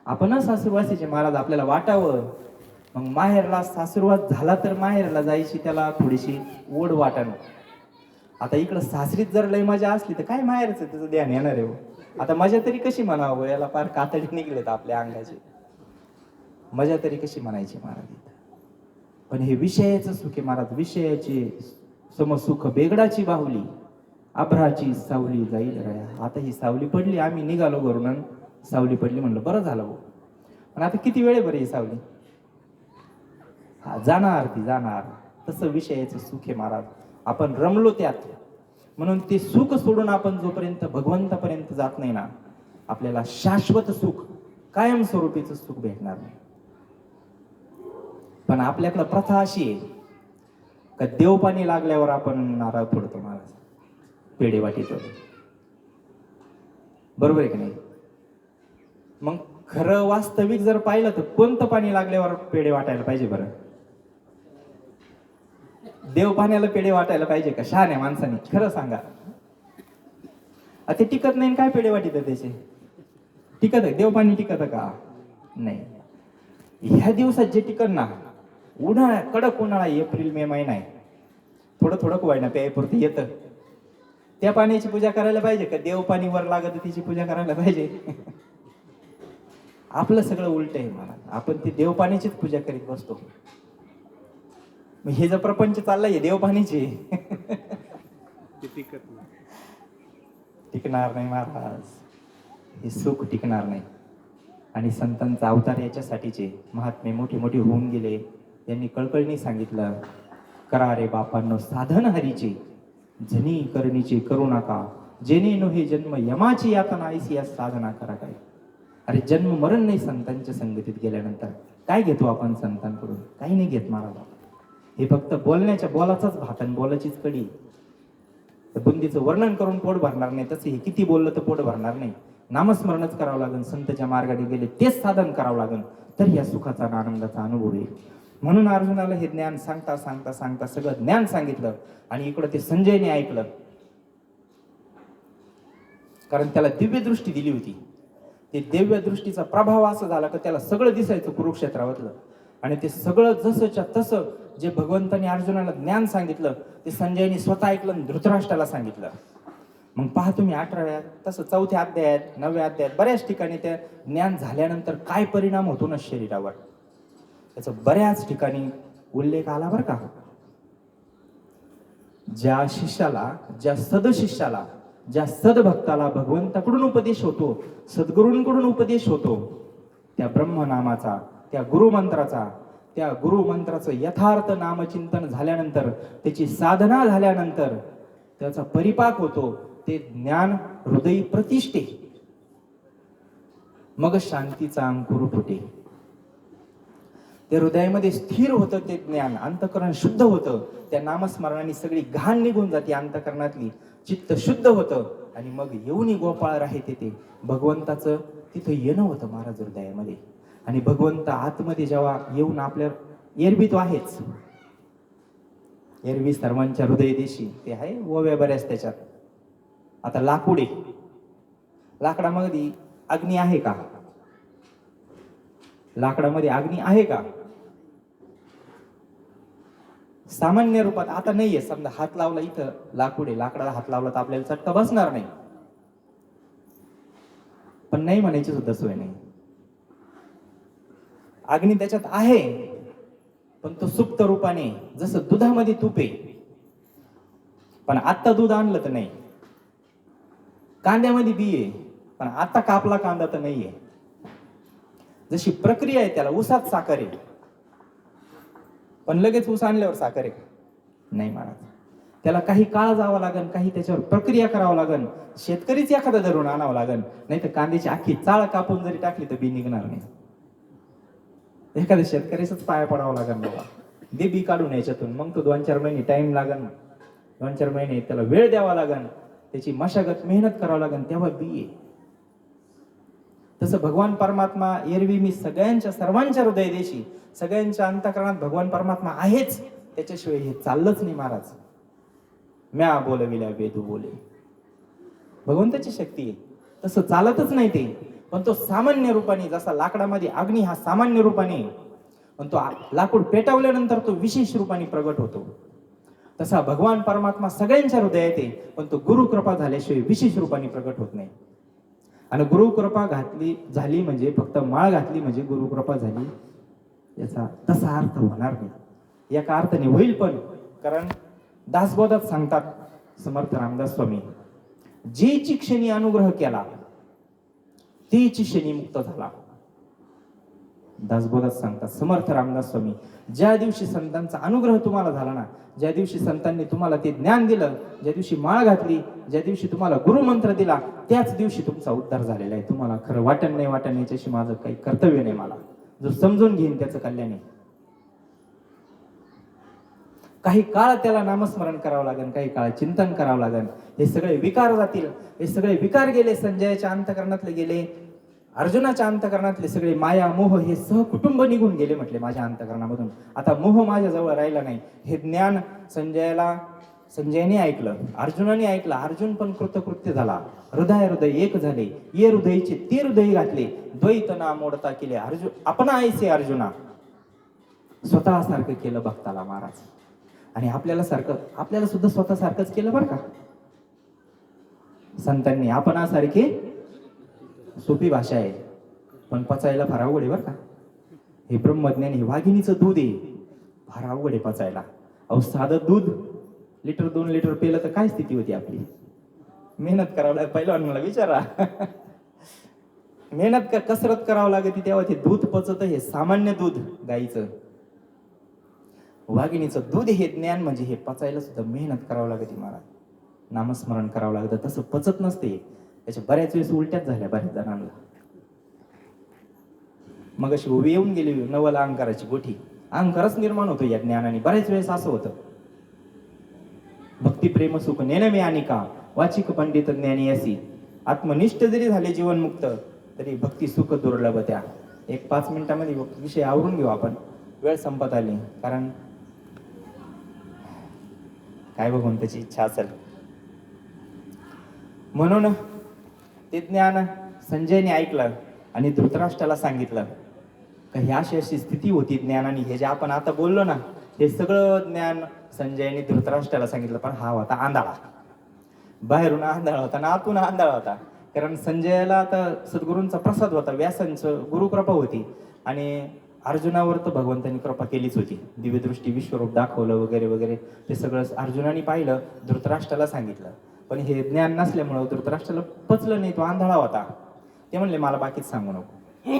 आपण सासुरवासीचे महाराज आपल्याला वाटावं. मग माहेरला सासुरवास झाला तर माहेरला जायची त्याला थोडीशी ओढ वाटणं. आता इकडं सासरीत जर लय मजा असली तर काय माहेरचं त्याचं ध्यान येणार आहे हो. आता मजा तरी कशी म्हणावं, याला फार कातडी निघलेत आपल्या अंगाची. मजा तरी कशी म्हणायची महाराज. पण हे विषयाचं सुख आहे महाराज, विषयाचे समसुख बेगडाची बाहुली, आभ्राची सावली जाईल रया. आता ही सावली पडली, आम्ही निघालो घरून, सावली पडली म्हणलं बरं झालं भाऊ. पण आता किती वेळ बरं ही सावली, हा जाणार ती जाणार. तसं विषयाचं सुख आहे महाराज, आपण रमलो त्यात. म्हणून ते सुख सोडून आपण जोपर्यंत भगवंतापर्यंत जात नाही ना, आपल्याला शाश्वत सुख कायमस्वरूपीचं सुख भेटणार नाही. पण आपल्याकडं प्रथा अशी आहे का देवपाणी लागल्यावर आपण नारळ फोडतो महाराज, पेढे वाटीतो, बरोबर आहे की नाही. मग खरं वास्तविक जर पाहिलं तर कोणतं पाणी लागल्यावर पेढे वाटायला पाहिजे बरं? देव पाण्याला पेढे वाटायला पाहिजे का? शहाण्या माणसाने खरं सांगा. ते टिकत नाही काय पेढे वाटीत त्याचे? टिकत आहे देव पाणी टिकत का? नाही. ह्या दिवसात जे टिकत ना, उन्हाळा कडक उन्हाळा, एप्रिल मे महिना आहे, थोडं थोडं व्हायना प्यायपुरतं येतं, त्या पाण्याची पूजा करायला पाहिजे का? देव पाणी वर लागत त्याची पूजा करायला पाहिजे? आपलं सगळं उलट आहे महाराज, आपण ती देव पाण्याचीच पूजा करीत बसतो. हे जर प्रपंच चाललाय देव पाणीचे टिकणार नाही महाराज, हे सुख टिकणार नाही. आणि संतांचा अवतार याच्यासाठीचे, महात्मे मोठे मोठे होऊन गेले, त्यांनी कळकळणी सांगितलं, करा रे बापांनो साधन हरीचे, जनी करणीचे करू नका, जेणे नो हे जन्म यमाची यातना ऐसी या साधना करा काय. अरे जन्म मरण नाही संतांच्या संगतीत गेल्यानंतर. काय घेतो आपण संतांकडून? काही नाही घेत महाराज. हे फक्त बोलण्याच्या बोलाचाच भात आणि बोलाचीच कडी. बुंदीचं वर्णन करून पोट भरणार नाही, तसे हे किती बोललं तर पोट भरणार नाही. नामस्मरणच करावं लागेल, संतच्या मार्गाने गेले तेच साधन करावं लागेल, तर या सुखाचा आनंदाचा अनुभव येईल. म्हणून अर्जुनाला हे ज्ञान सांगता सांगता सांगता सगळं ज्ञान सांगितलं. आणि इकडं ते संजयने ऐकलं, कारण त्याला दिव्य दृष्टी दिली होती. ते दिव्य दृष्टीचा प्रभाव असा झाला की त्याला सगळं दिसायचं कुरुक्षेत्रावरलं. आणि ते सगळं जसंच्या तसं जे भगवंतांनी अर्जुनाला ज्ञान सांगितलं ते संजयने स्वतः ऐकलं आणि धृतराष्ट्राला सांगितलं. मग पहा तुम्ही 18व्या तसं 4थ्या अध्यायात 9व्या अध्यायात बऱ्याच ठिकाणी त्या ज्ञान झाल्यानंतर काय परिणाम होतो ना शरीरावर, त्याचा बऱ्याच ठिकाणी उल्लेख आला बरं का. ज्या शिष्याला, ज्या सदशिष्याला, ज्या सदभक्ताला भगवंताकडून उपदेश होतो, सद्गुरूंकडून उपदेश होतो, त्या ब्रह्मनामाचा, त्या गुरुमंत्राचा, त्या गुरुमंत्राचं यथार्थ नामचिंतन झाल्यानंतर, त्याची साधना झाल्यानंतर त्याचा परिपाक होतो. ते ज्ञान हृदयी प्रतिष्ठे, मग शांतीचा अंकुर फुटे. ते हृदयामध्ये स्थिर होतं ते ज्ञान, अंतःकरण शुद्ध होतं. त्या नामस्मरणाने सगळी घाण निघून जाते अंतःकरणातली, चित्त शुद्ध होतं आणि मग येऊनी गोपाळ राहते ते भगवंताचं तिथं येणं होतं महाराज हृदयामध्ये. आणि भगवंत आतमध्ये जेव्हा येऊन आपल्या एरवी तो आहेच, एरवी सर्वांच्या हृदय देशी ते आहे, ओव्या बऱ्याच त्याच्यात. आता लाकूड आहे, लाकडामध्ये अग्नी आहे का? लाकडामध्ये अग्नी आहे का? सामान्य रूपात आता नाहीये. समजा हात लावला, इथं लाकूड आहे, लाकडाला हात लावला तर आपल्याला चटका बसणार नाही, पण नाही म्हणायची सुद्धा सोय नाही. अग्नी त्याच्यात आहे, पण तो सुप्त रूपाने, जसं दुधामध्ये तूप आहे पण आता दूध आणलं तर नाही. कांद्यामध्ये बी आहे पण आता कापला कांदा तर नाहीये. जशी प्रक्रिया आहे, त्याला ऊसात साखर आहे पण लगेच ऊस आणल्यावर साखर आहे नाही महाराज. त्याला काही काळ जावं लागेल, काही त्याच्यावर प्रक्रिया करावं लागेल. शेतकरीच एखादा धरून आणावं लागेल, नाही तर कांद्याची आखी चाळ कापून जरी टाकली तर बी निघणार नाही. एखाद्या शेतकरीच पाया पडावं लागेल बाबा, दे बी काढून याच्यातून. मग तो 2-4 महिने टाइम लागेल, 2-4 महिने त्याला वेळ द्यावा लागेल, त्याची मशागत मेहनत करावं लागेल, तेव्हा बी आहे. तसं भगवान परमात्मा एरवी मी सगळ्यांच्या, सर्वांच्या हृदय देशी, सगळ्यांच्या अंतःकरणात भगवान परमात्मा आहेच. त्याच्याशिवाय हे चाललंच नाही महाराज. म्या बोलविल्या वेदू बोले, भगवंताची शक्ती आहे, तसं चालतच नाही ते. पण तो सामान्य रूपाने, जसा लाकडामध्ये अग्नी हा सामान्य रूपाने, पण तो लाकूड पेटवल्यानंतर तो विशेष रूपाने प्रगट होतो. तसा भगवान परमात्मा सगळ्यांच्या हृदयात आहे, पण तो गुरु कृपा झाल्याशिवाय विशेष रूपाने प्रगट होत नाही. आणि गुरु कृपा झाली म्हणजे, फक्त माळ घातली म्हणजे गुरु कृपा झाली याचा तसा अर्थ होणार नाही. एका अर्थाने होईल पण, कारण दासबोधात सांगतात समर्थ रामदास स्वामी, जेची क्षणी अनुग्रह केला तेची क्षणी मुक्त झाला. दासबोधात सांगतात समर्थ रामदास स्वामी, ज्या दिवशी संतांचा अनुग्रह तुम्हाला झाला ना, ज्या दिवशी संतांनी तुम्हाला ते ज्ञान दिलं, ज्या दिवशी माळ घातली, ज्या दिवशी तुम्हाला गुरुमंत्र दिला, त्याच दिवशी तुमचा उद्धार झालेला आहे. तुम्हाला खरं वाटण नाही, वाटण याच्याशी माझं काही कर्तव्य नाही. मला जो समजून घेईन त्याचं कल्याण आहे. काही काळ त्याला नामस्मरण करावं लागेल, काही काळ चिंतन करावं लागेल. हे सगळे विकार जातील. हे सगळे विकार गेले, संजयाच्या अंतःकरणातले गेले, अर्जुनाच्या अंतःकरणातले सगळे माया मोह हे सहकुटुंब निघून गेले म्हटले माझ्या अंतःकरणामधून. आता मोह माझ्याजवळ राहिला नाही. हे ज्ञान संजयने ऐकलं, अर्जुनाने ऐकलं. अर्जुन पण कृतकृत्य झाला, हृदय एक झाले. ये हृदयचे ते हृदय घातले, द्वैत ना मोडता केले अर्जुन आपण ऐसे अर्जुना. स्वतः सारखं केलं भक्ताला महाराज. आणि आपल्याला सुद्धा स्वतः सारखंच केलं बरं का संतांनी. आपणासारखे सोपी भाषा आहे, पण पचायला फार अवघड आहे बरं का. हे ब्रह्मज्ञान, हे वाघिणीचं दूध आहे, फार अवघड आहे पचायला. अहो साधं दूध 1-2 लिटर पिलं तर काय स्थिती होती आपली. मेहनत करावं लागेल, पहिलवान मला विचारा. मेहनत कसरत करावं लागते तेव्हा ते दूध पचत. हे सामान्य दूध गाईचं, वाघिणीचं दूध हे ज्ञान म्हणजे हे पचायला सुद्धा मेहनत करावं लागते मला. नामस्मरण करावं लागतं, तसं पचत नसते. त्याच्या बऱ्याच वेळेस उलट्याच झाल्या बऱ्याच जणांना. मग अशी उभी येऊन गेली नवल अहंकाराची गोठी, अहंकारच निर्माण होतो या ज्ञानाने. बऱ्याच वेळेस असं होतं. भक्ती प्रेम सुख नेणं मी आणि का वाचिक पंडित ज्ञानी असी, आत्मनिष्ठ जरी झाले जीवनमुक्त तरी भक्ती सुख दुर्लभ त्या. 1-5 मिनिटांमध्ये विषय आवरून घेऊ आपण, वेळ संपत आली. कारण काय बघून त्याची इच्छा असेल. म्हणून ते ज्ञान संजयने ऐकलं आणि धृतराष्ट्राला सांगितलं का ही अशी स्थिती होती ज्ञानाने. हे जे आपण आता बोललो ना, हे सगळं ज्ञान संजयने धृतराष्ट्राला सांगितलं. पण हा होता आंधळा, बाहेरून आंधळा होता ना आतून आंधळा होता. कारण संजयाला आता सद्गुरूंचा प्रसाद होता, व्यासांचं गुरुकृपा होती, आणि अर्जुनावर तर भगवंतांनी कृपा केलीच होती. दिव्यदृष्टी, विश्वरूप दाखवलं वगैरे वगैरे, ते सगळं अर्जुनाने पाहिलं, धृतराष्ट्राला सांगितलं. पण हे ज्ञान नसल्यामुळं धृतराष्ट्राला पचलं नाही, तो आंधळा होता. ते म्हणले मला बाकीच सांगू नको,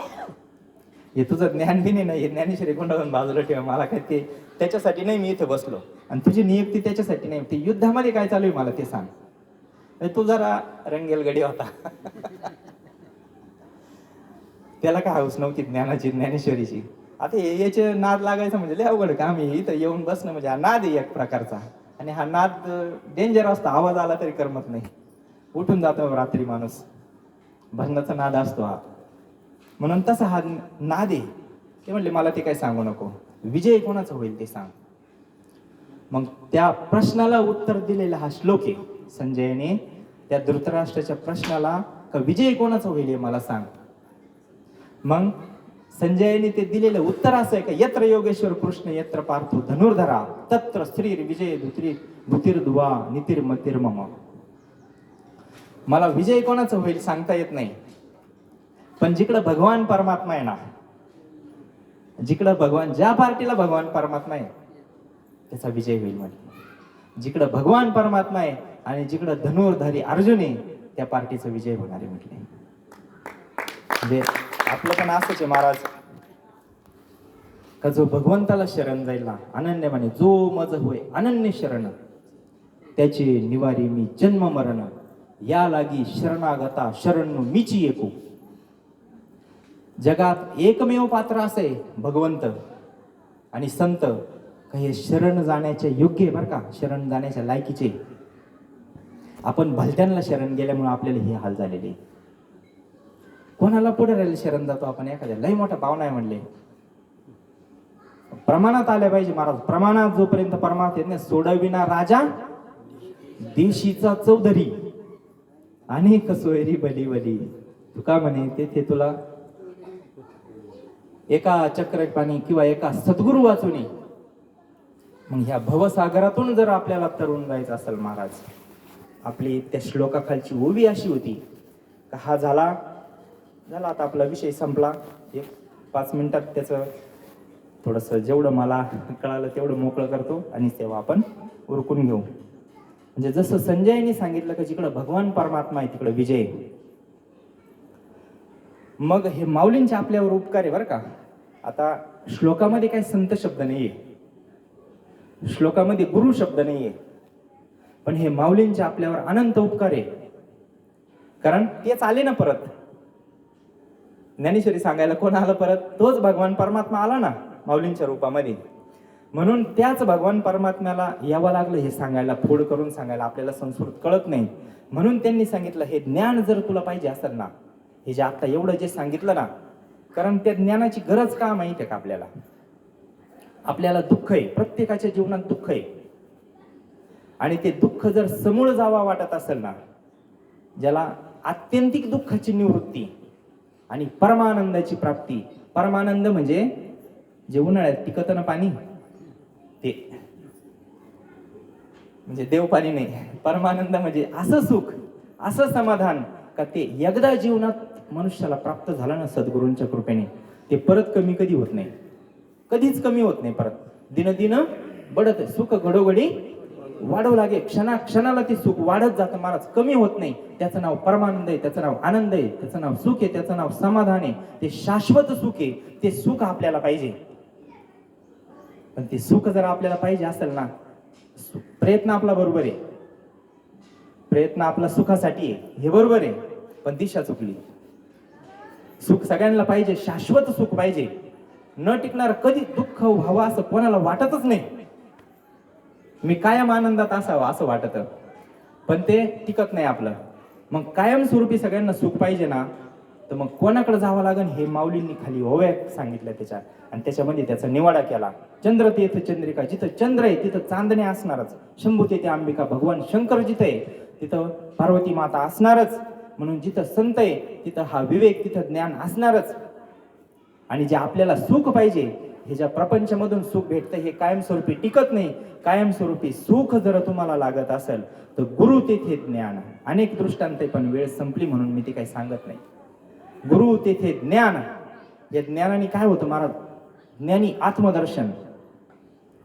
हे तुझं ज्ञान बी नाही ना, हे ज्ञानेश्वरी गुंडाळून बाजूला ठेवा. मला काय ते त्याच्यासाठी नाही मी इथे बसलो, आणि तुझी नियुक्ती त्याच्यासाठी नाही. ते युद्धामध्ये काय चालू आहे मला ते सांग. तो जरा रंगेलगडी होता. त्याला काय हाऊस नव्हती ज्ञानाची, ज्ञानेश्वरीची. आता याचे नाद लागायचं म्हणजे लय अवघड काम आहे. इथं येऊन बसणं म्हणजे हा नाद आहे एक प्रकारचा. आणि हा नाद डेंजर असतो, आवाज आला तरी करमत नाही, उठून जातो रात्री माणूस. भजनाचा नाद असतो हा. म्हणून तसा हा नाद आहे. ते म्हणले मला ते काय सांगू नको, विजय कोणाचा होईल ते सांग. मग त्या प्रश्नाला उत्तर दिलेला हा श्लोक आहे. संजयने त्या धृतराष्ट्राच्या प्रश्नाला का विजय कोणाचा होईल हे मला सांग. मग संजयने ते दिलेलं उत्तर असं आहे का यत्र योगेश्वर कृष्ण यत्र पार्थो धनुर्धरा तत्र स्त्रीर विजय धुतीर्धुवा नितिर्मतिर्मम. मला विजय कोणाचा होईल सांगता येत नाही, पण जिकडं भगवान परमात्मा आहे ना, जिकडं भगवान, ज्या पार्टीला भगवान परमात्मा आहे त्याचा विजय होईल म्हटलं. जिकडं भगवान परमात्मा आहे आणि जिकडं धनुर्धारी अर्जुन आहे त्या पार्टीचा विजय होणार आहे म्हटले. म्हणजे आपलं पण असंच आहे महाराज, का जो भगवंताला शरण जाईल ना अनन्य म्हणे, जो मज होय अनन्य शरण त्याचे निवारी मी जन्म मरण, या लागी शरणागता शरण मीची एकू. जगात एकमेव पात्र असे भगवंत आणि संत का हे शरण जाण्याचे योग्य आहे बरं का, शरण जाण्याच्या लायकीचे. आपण भलत्यांना शरण गेल्यामुळे आपल्याला हे हाल झालेले. कोणाला पुढे राहिलं शरण जातो आपण, एखाद्या लय मोठा पाहुणा आहे म्हणले, प्रमाणात आले पाहिजे महाराज. प्रमाणात जोपर्यंत परमार्थ येत नाही, सोडविना राजा देशीचा चौधरी अनेक सोयरी बली बली. तुका म्हणे तेथे तुला एका चक्र पाणी किंवा एका सद्गुरू वाचून. मग ह्या भवसागरातून जर आपल्याला तरुण जायचं असेल महाराज, आपली त्या श्लोकाखालची ओवी अशी होती का हा झाला आता आपला विषय संपला. एक 5 मिनिटात त्याचं थोडंसं जेवढं मला कळालं तेवढं मोकळं करतो आणि तेव्हा आपण उरकून घेऊ. म्हणजे जसं संजयने सांगितलं की जिकडं भगवान परमात्मा आहे तिकडं विजय. मग हे माऊलींचे आपल्यावर उपकार आहे बरं का. आता श्लोकामध्ये काही संत शब्द नाहीये, श्लोकामध्ये गुरु शब्द नाहीये, पण हे माऊलींचे आपल्यावर अनंत उपकार आहे. कारण तेच आले ना परत. ज्ञानेश्वरी सांगायला कोण आलं परत? तोच भगवान परमात्मा आला ना माऊलींच्या रूपामध्ये. म्हणून त्याच भगवान परमात्म्याला यावं लागलं हे सांगायला, फोड करून सांगायला. आपल्याला संस्कृत कळत नाही म्हणून त्यांनी सांगितलं हे ज्ञान जर तुला पाहिजे असेल ना, हे जे आता एवढं जे सांगितलं ना, कारण त्या ज्ञानाची गरज का माहिती आहे का आपल्याला? आपल्याला दुःख आहे, प्रत्येकाच्या जीवनात दुःख आहे. आणि ते दुःख जर समूळ जावा वाटत असेल ना, ज्याला आत्यंतिक दुःखाची निवृत्ती आणि परमानंदाची प्राप्ती. परमानंद म्हणजे जे उन्हाळ्यात टिकत ना पाणी, ते म्हणजे देव पाणी नाही. परमानंद म्हणजे असं सुख, असं समाधान का ते एकदा जीवनात मनुष्याला प्राप्त झालं ना सद्गुरूंच्या कृपेने, ते परत कमी कधी होत नाही, कधीच कमी होत नाही. परत दिन बढत सुख घडोघडी वाढवू लागे, क्षणाला ते सुख वाढत जातं महाराज, कमी होत नाही. त्याचं नाव परमानंद आहे, त्याचं नाव आनंद आहे, त्याचं नाव सुख आहे, त्याचं नाव समाधान आहे. ते शाश्वत सुख आहे. ते सुख आपल्याला पाहिजे. पण ते सुख जर आपल्याला पाहिजे असेल ना, प्रयत्न आपला बरोबर आहे, प्रयत्न आपला सुखासाठी आहे हे बरोबर आहे, पण दिशा चुकली. सुख सगळ्यांना पाहिजे, शाश्वत सुख पाहिजे, न टिकणार. कधी दुःख व्हावं असं कोणाला वाटतच नाही. मी कायम आनंदात असावं असं वाटत, पण ते टिकत नाही आपलं. मग कायमस्वरूपी सगळ्यांना सुख पाहिजे ना, तर मग कोणाकडे जावं लागेल हे माऊलींनी खाली ओव्या सांगितलं त्याच्यात, आणि त्याच्यामध्ये त्याचा निवाडा केला. चंद्र तेथ चंद्रिका, जिथं चंद्र आहे तिथं चांदणे असणारच. शंभू तेथे अंबिका, भगवान शंकर जिथं आहे तिथं पार्वती माता असणारच. म्हणून जिथं संत आहे तिथं हा विवेक, तिथं ज्ञान असणारच. आणि जे आपल्याला सुख पाहिजे, हे ज्या प्रपंचामधून सुख भेटतं हे कायमस्वरूपी टिकत नाही. कायमस्वरूपी सुख जर तुम्हाला लागत असेल तर गुरु तेथे ज्ञान. अनेक दृष्टांत, पण वेळ संपली म्हणून मी ते काही सांगत नाही. गुरु तेथे ज्ञान. या ज्ञानाने काय होतं महाराज? ज्ञानी आत्मदर्शन.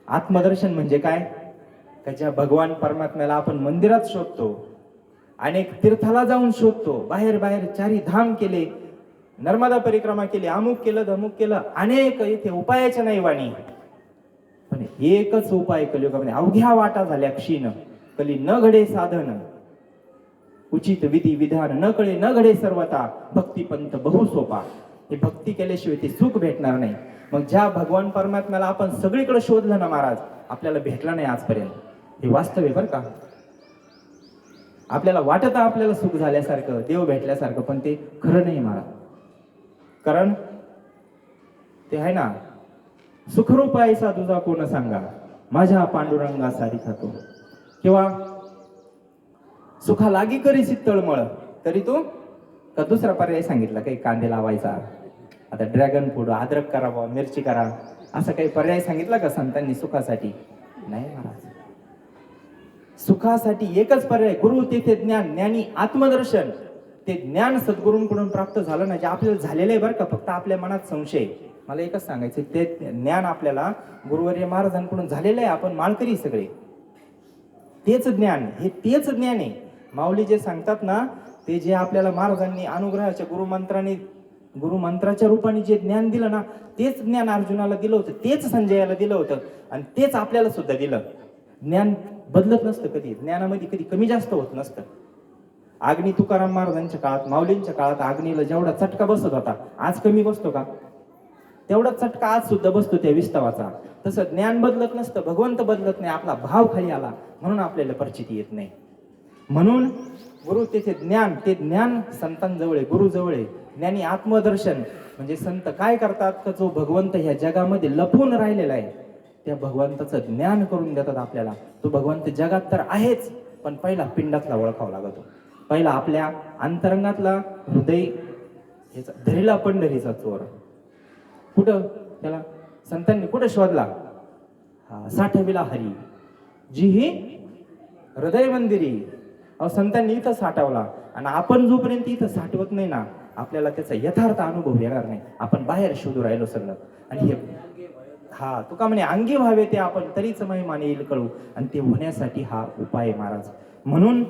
आत्मदर्शन म्हणजे काय? का ज्या भगवान परमात्म्याला आपण मंदिरात शोधतो, अनेक तीर्थाला जाऊन शोधतो, बाहेर चारी धाम केले, नर्मदा परिक्रमा केली, अमुक केलं धमुक केलं, अनेक इथे उपायाच्या नाही वाणी, पण एकच उपाय कलियुगामध्ये. अवघ्या वाटा झाल्या क्षीण, कली न घडे साधन, उचित विधी विधान न कळे न घडे सर्वता, भक्तिपंथ बहु सोपा. ही भक्ती केल्याशिवाय ते सुख भेटणार नाही. मग ज्या भगवान परमात्म्याला आपण सगळीकडे शोधलं ना महाराज, आपल्याला भेटला नाही आजपर्यंत. हे वास्तव आहे बरं का. आपल्याला वाटत आपल्याला सुख झाल्यासारखं, देव भेटल्यासारखं, पण ते खरं नाही महाराज. कारण ते आहे ना, सुखरूप ऐसा तुझा कोण सांगा, माझ्या पांडुरंगा सारी खातो. किंवा सुखा लागी करी तळमळ, तरी तू का दुसरा पर्याय सांगितला काही, कांदे लावायचा, आता ड्रॅगन फ्रूट, अद्रक करा, मिरची करा, असा काही पर्याय सांगितला का संतांनी सुखासाठी? नाही महाराज. सुखासाठी एकच पर्याय, गुरु तेथे ज्ञान, ज्ञानी आत्मदर्शन. ते ज्ञान सद्गुरूंकडून प्राप्त झालं ना, जे आपल्याला झालेलं आहे बरं का, फक्त आपल्या मनात संशय. मला एकच सांगायचं, ते ज्ञान आपल्याला गुरुवर्य महाराजांकडून झालेलं आहे. आपण माळकरी सगळे, तेच ज्ञान, हे तेच ज्ञान आहे. माऊली जे सांगतात ना, ते जे आपल्याला महाराजांनी अनुग्रहाच्या गुरुमंत्राच्या रूपाने जे ज्ञान दिलं ना, तेच ज्ञान अर्जुनाला दिलं होतं, तेच संजयाला दिलं होतं, आणि तेच आपल्याला सुद्धा दिलं. ज्ञान बदलत नसतं कधी, ज्ञानामध्ये कधी कमी जास्त होत नसतं. अग्नी तुकाराम महाराजांच्या काळात, माऊलींच्या काळात अग्नीला जेवढा चटका बसत होता, आज कमी बसतो का? तेवढा चटका आज सुद्धा बसतो त्या विस्तवाचा. तसं ज्ञान बदलत नसतं, भगवंत बदलत नाही, आपला भाव खाली आला म्हणून आपल्याला परिचिती येत नाही. म्हणून गुरु तेथे ज्ञान, ते ज्ञान संतांजवळ आहे, गुरुजवळ आहे. ज्ञानी आत्मदर्शन म्हणजे संत काय करतात का, जो भगवंत ह्या जगामध्ये लपून राहिलेला आहे, त्या भगवंताचं ज्ञान करून देतात आपल्याला. तो भगवंत जगात तर आहेच, पण पहिला पिंडातला ओळखावा लागतो. पहिला आपल्या अंतरंगातला हृदय धरीला पंढरीचा चोर. कुठं त्याला संतांनी कुठं शोधला? साठविला हरी जी ही हृदय मंदिरी. संतांनी इथं साठवला. आणि आपण जोपर्यंत इथं साठवत नाही ना, आपल्याला त्याचा यथार्थ अनुभव येणार नाही. आपण बाहेर शोधू राहिलो सगळं. आणि हे तुका म्हणे अंगी व्हावे ते आपण, तरीच महिमाने येईल कळू. आणि ते होण्यासाठी हा उपाय महाराज. म्हणून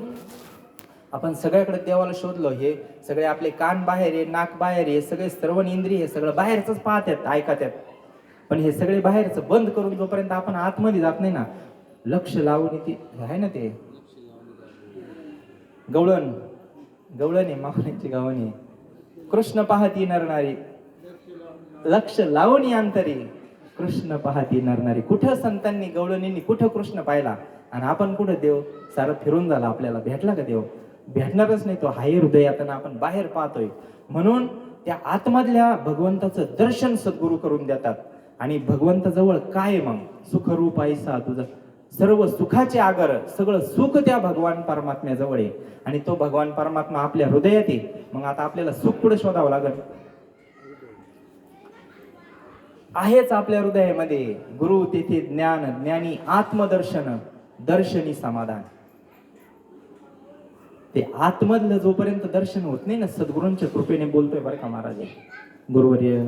आपण सगळ्याकडे देवाला शोधलो. हे सगळे आपले कान बाहेर आहे, नाक बाहेर आहे, सगळे श्रवण इंद्रिय हे सगळं बाहेरच पाहतात, ऐकतात. पण हे सगळे बाहेरचं बंद करून जोपर्यंत आपण आतमध्ये जात नाही ना, लक्ष लावून ते आहे ना, ते गवळण आहे, माऊलींची गवळण आहे. कृष्ण पाहती नरणारी, लक्ष लावून अंतरी कृष्ण पाहती नरणारी. कुठं संतांनी गवळणींनी कुठं कृष्ण पाहिला, आणि आपण कुठं देव सारं फिरून झाला, आपल्याला भेटला का देव? भेटणारच नाही. तो हाय हृदयात, आपण बाहेर पाहतोय. म्हणून त्या आतमधल्या भगवंताचं दर्शन सद्गुरू करून देतात. आणि भगवंताजवळ काय मग? सुखरूप ऐसा तुझा, सर्व सुखाचे आगर, सगळं सुख त्या भगवान परमात्म्याजवळ आहे. आणि तो भगवान परमात्मा आपल्या हृदयात आहे. मग आता आपल्याला सुख पुढे शोधावं लागेल. आहेच आपल्या हृदयामध्ये. गुरु तेथे ज्ञान, ज्ञानी आत्मदर्शन, दर्शनी समाधान. ते आतमधलं जोपर्यंत दर्शन होत नाही ना, सद्गुरूंच्या कृपेने बोलतोय बरं का महाराज. गुरुवर्य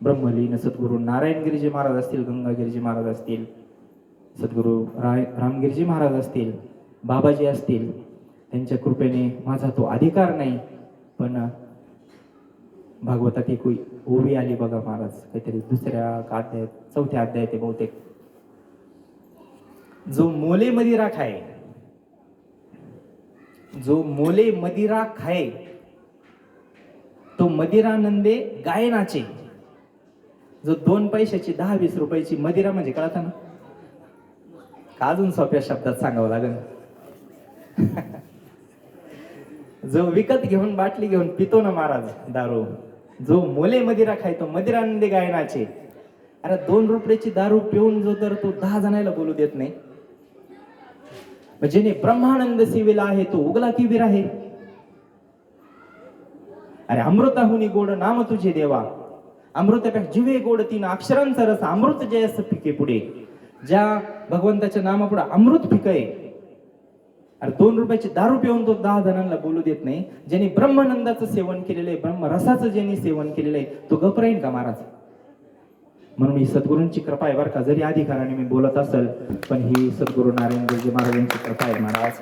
ब्रह्मलीन सद्गुरू नारायणगिरीजी महाराज असतील, गंगागिरीजी महाराज असतील, सद्गुरू रामगिरीजी महाराज असतील, बाबाजी असतील, त्यांच्या कृपेने माझा तो अधिकार नाही. पण भागवतात एक ओवी आली बघा महाराज, काहीतरी दुसऱ्या अध्यायात, चौथ्या अध्यायात ते बहुतेक, जो मोले मदिरा खाय, जो मोले मदिरा खाय, तो मदिरानंदे गाय नाचे. जो 2 पैशाची 10-20 रुपयाची मदिरा म्हणजे कळत ना का, अजून सोप्या शब्दात सांगावं लागेल. जो विकत घेऊन बाटली घेऊन पितो ना महाराज दारू, जो मोले मदिरा खाय, तो मदिरानंदे गाय नाचे. अरे 2 रुपयाची दारू पिऊन जो तर तो 10 जणांना बोलू देत नाही, जेने ब्रह्मानंद सेवेला आहे तो उगला की वीर आहे. अरे अमृताहुनी गोड नाम तुझे देवा, अमृतापेक्षा जीवे गोड 3 अक्षरांचा रस, अमृत जयस पिके पुढे. ज्या भगवंताच्या नामापुढे अमृत पिकय. अरे 2 रुपयाची दारू पिऊन तो 10 जणांना बोलू देत नाही. ज्यांनी ब्रह्मानंदाचं सेवन केलेलं आहे, ब्रह्मरसाचं ज्यांनी सेवन केलेलं आहे, तो गप राहील का महाराज? म्हणून ही सद्गुरूंची कृपा आहे बरं का. जरी अधिकाराने मी बोलत असेल, पण ही सद्गुरू नारायणगिरी महाराजांची कृपा आहे महाराज.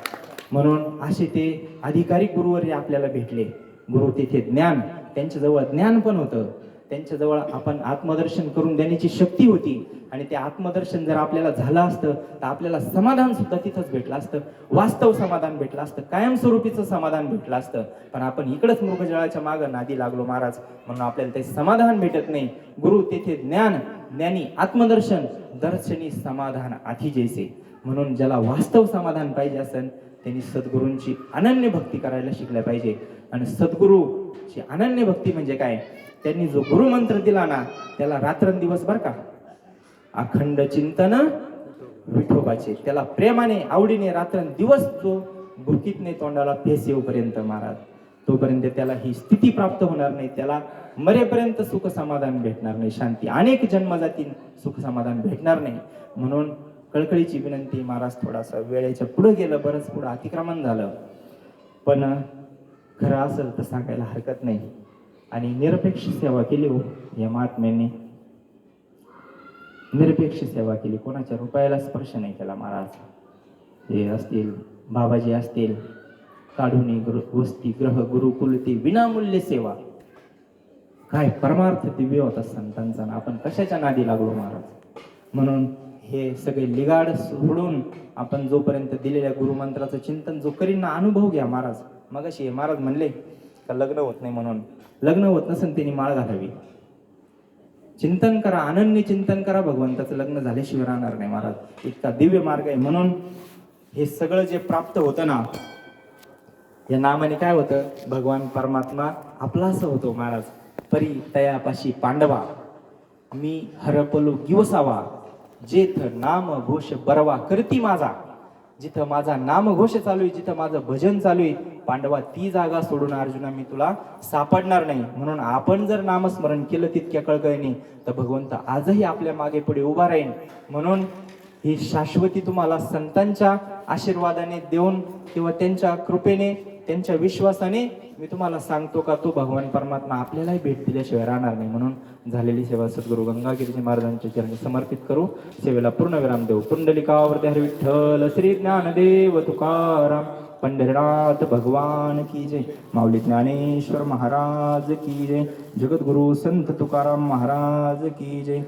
म्हणून असे ते अधिकारी गुरुवर्य आपल्याला भेटले. गुरु तेथे ज्ञान, त्यांच्याजवळ ज्ञान पण होतं. त्यांच्याजवळ आपण आत्मदर्शन करून देण्याची शक्ती होती. आणि ते आत्मदर्शन जर आपल्याला झालं असतं तर आपल्याला समाधान सुद्धा तिथंच भेटलं असतं, वास्तव समाधान भेटलं असतं, कायमस्वरूपीचं समाधान भेटलं असतं. पण आपण इकडंच मृगजळाच्या मागं नादी लागलो महाराज, म्हणून आपल्याला ते समाधान भेटत नाही. गुरु तेथे ज्ञान, ज्ञानी आत्मदर्शन, दर्शनी समाधान आधी जैसे. म्हणून ज्याला वास्तव समाधान पाहिजे असेल त्यांनी सद्गुरूंची अनन्य भक्ती करायला शिकल्या पाहिजे. आणि सद्गुरूची अनन्य भक्ती म्हणजे काय? त्यांनी जो गुरुमंत्र दिला ना त्याला रात्रंदिवस बर का अखंड चिंतन विठोबाचे, त्याला प्रेमाने आवडीने रात्रंदिवस जो भुकीतने तोंडाला फेस येऊपर्यंत महाराज, तोपर्यंत त्याला ही स्थिती प्राप्त होणार नाही, त्याला मरेपर्यंत सुख समाधान भेटणार नाही, शांती अनेक जन्म जातील सुख समाधान भेटणार नाही. म्हणून कळकळीची विनंती महाराज, थोडासा वेळेच्या पुढे गेलं, बरंच पुढं अतिक्रमण झालं, पण खरं असेल तर सांगायला हरकत नाही. आणि निरपेक्ष सेवा केली हो या महात्म्यांनी, निरपेक्ष सेवा केली, कोणाच्या रुपयाला स्पर्श नाही केला महाराज. हे असतील बाबाजी असतील, काढुनी वस्ती ग्रह गुरुकुल ती विनामूल्य सेवा, काय परमार्थ दिव्य होता संतांचा. आपण कशाच्या नादी लागलो महाराज. म्हणून हे सगळे लिगाड सोडून आपण जोपर्यंत दिलेल्या गुरुमंत्राचं चिंतन जो करीन ना, अनुभव घ्या महाराज. मगाशी महाराज म्हणले का लग्न होत नाही, म्हणून लग्न होत नसेल त्यांनी माळ घालावी. चिंतन करा, अनन्य चिंतन करा भगवंताचं, लग्न झाल्याशिवाय राहणार नाही महाराज. इतका दिव्य मार्ग आहे. म्हणून हे सगळं जे प्राप्त होतं ना या नामाने काय होतं, भगवान परमात्मा आपला असं होतो महाराज. परी तयापाशी पांडवा, मी हरपलो गिवसावा, जेथ नाम घोष बरवा करती माझा. जिथं माझा नामघोष चालू आहे, जिथं माझं भजन चालू आहे, पांडवा ती जागा सोडून अर्जुना मी तुला सापडणार नाही. म्हणून आपण जर नामस्मरण केलं तितक्या कळकळीने तर भगवंत आजही आपल्या मागे पुढे उभा राहील. म्हणून ही शाश्वती तुम्हाला संतांच्या आशीर्वादाने देऊन किंवा त्यांच्या कृपेने, त्यांच्या विश्वासाने मी तुम्हाला सांगतो का तो भगवान परमात्मा आपल्यालाही भेट दिल्याशिवाय राहणार नाही. म्हणून झालेली सेवा सद्गुरू गंगागिरीजी महाराजांच्या चरणी समर्पित करू. सेवेला पूर्ण विराम देऊ. पुंडलिकावरती हरी विठ्ठल श्री ज्ञानदेव तुकाराम पंढरीनाथ भगवान की जय. माऊली ज्ञानेश्वर महाराज की जय. जगद्गुरु संत तुकाराम महाराज की जय.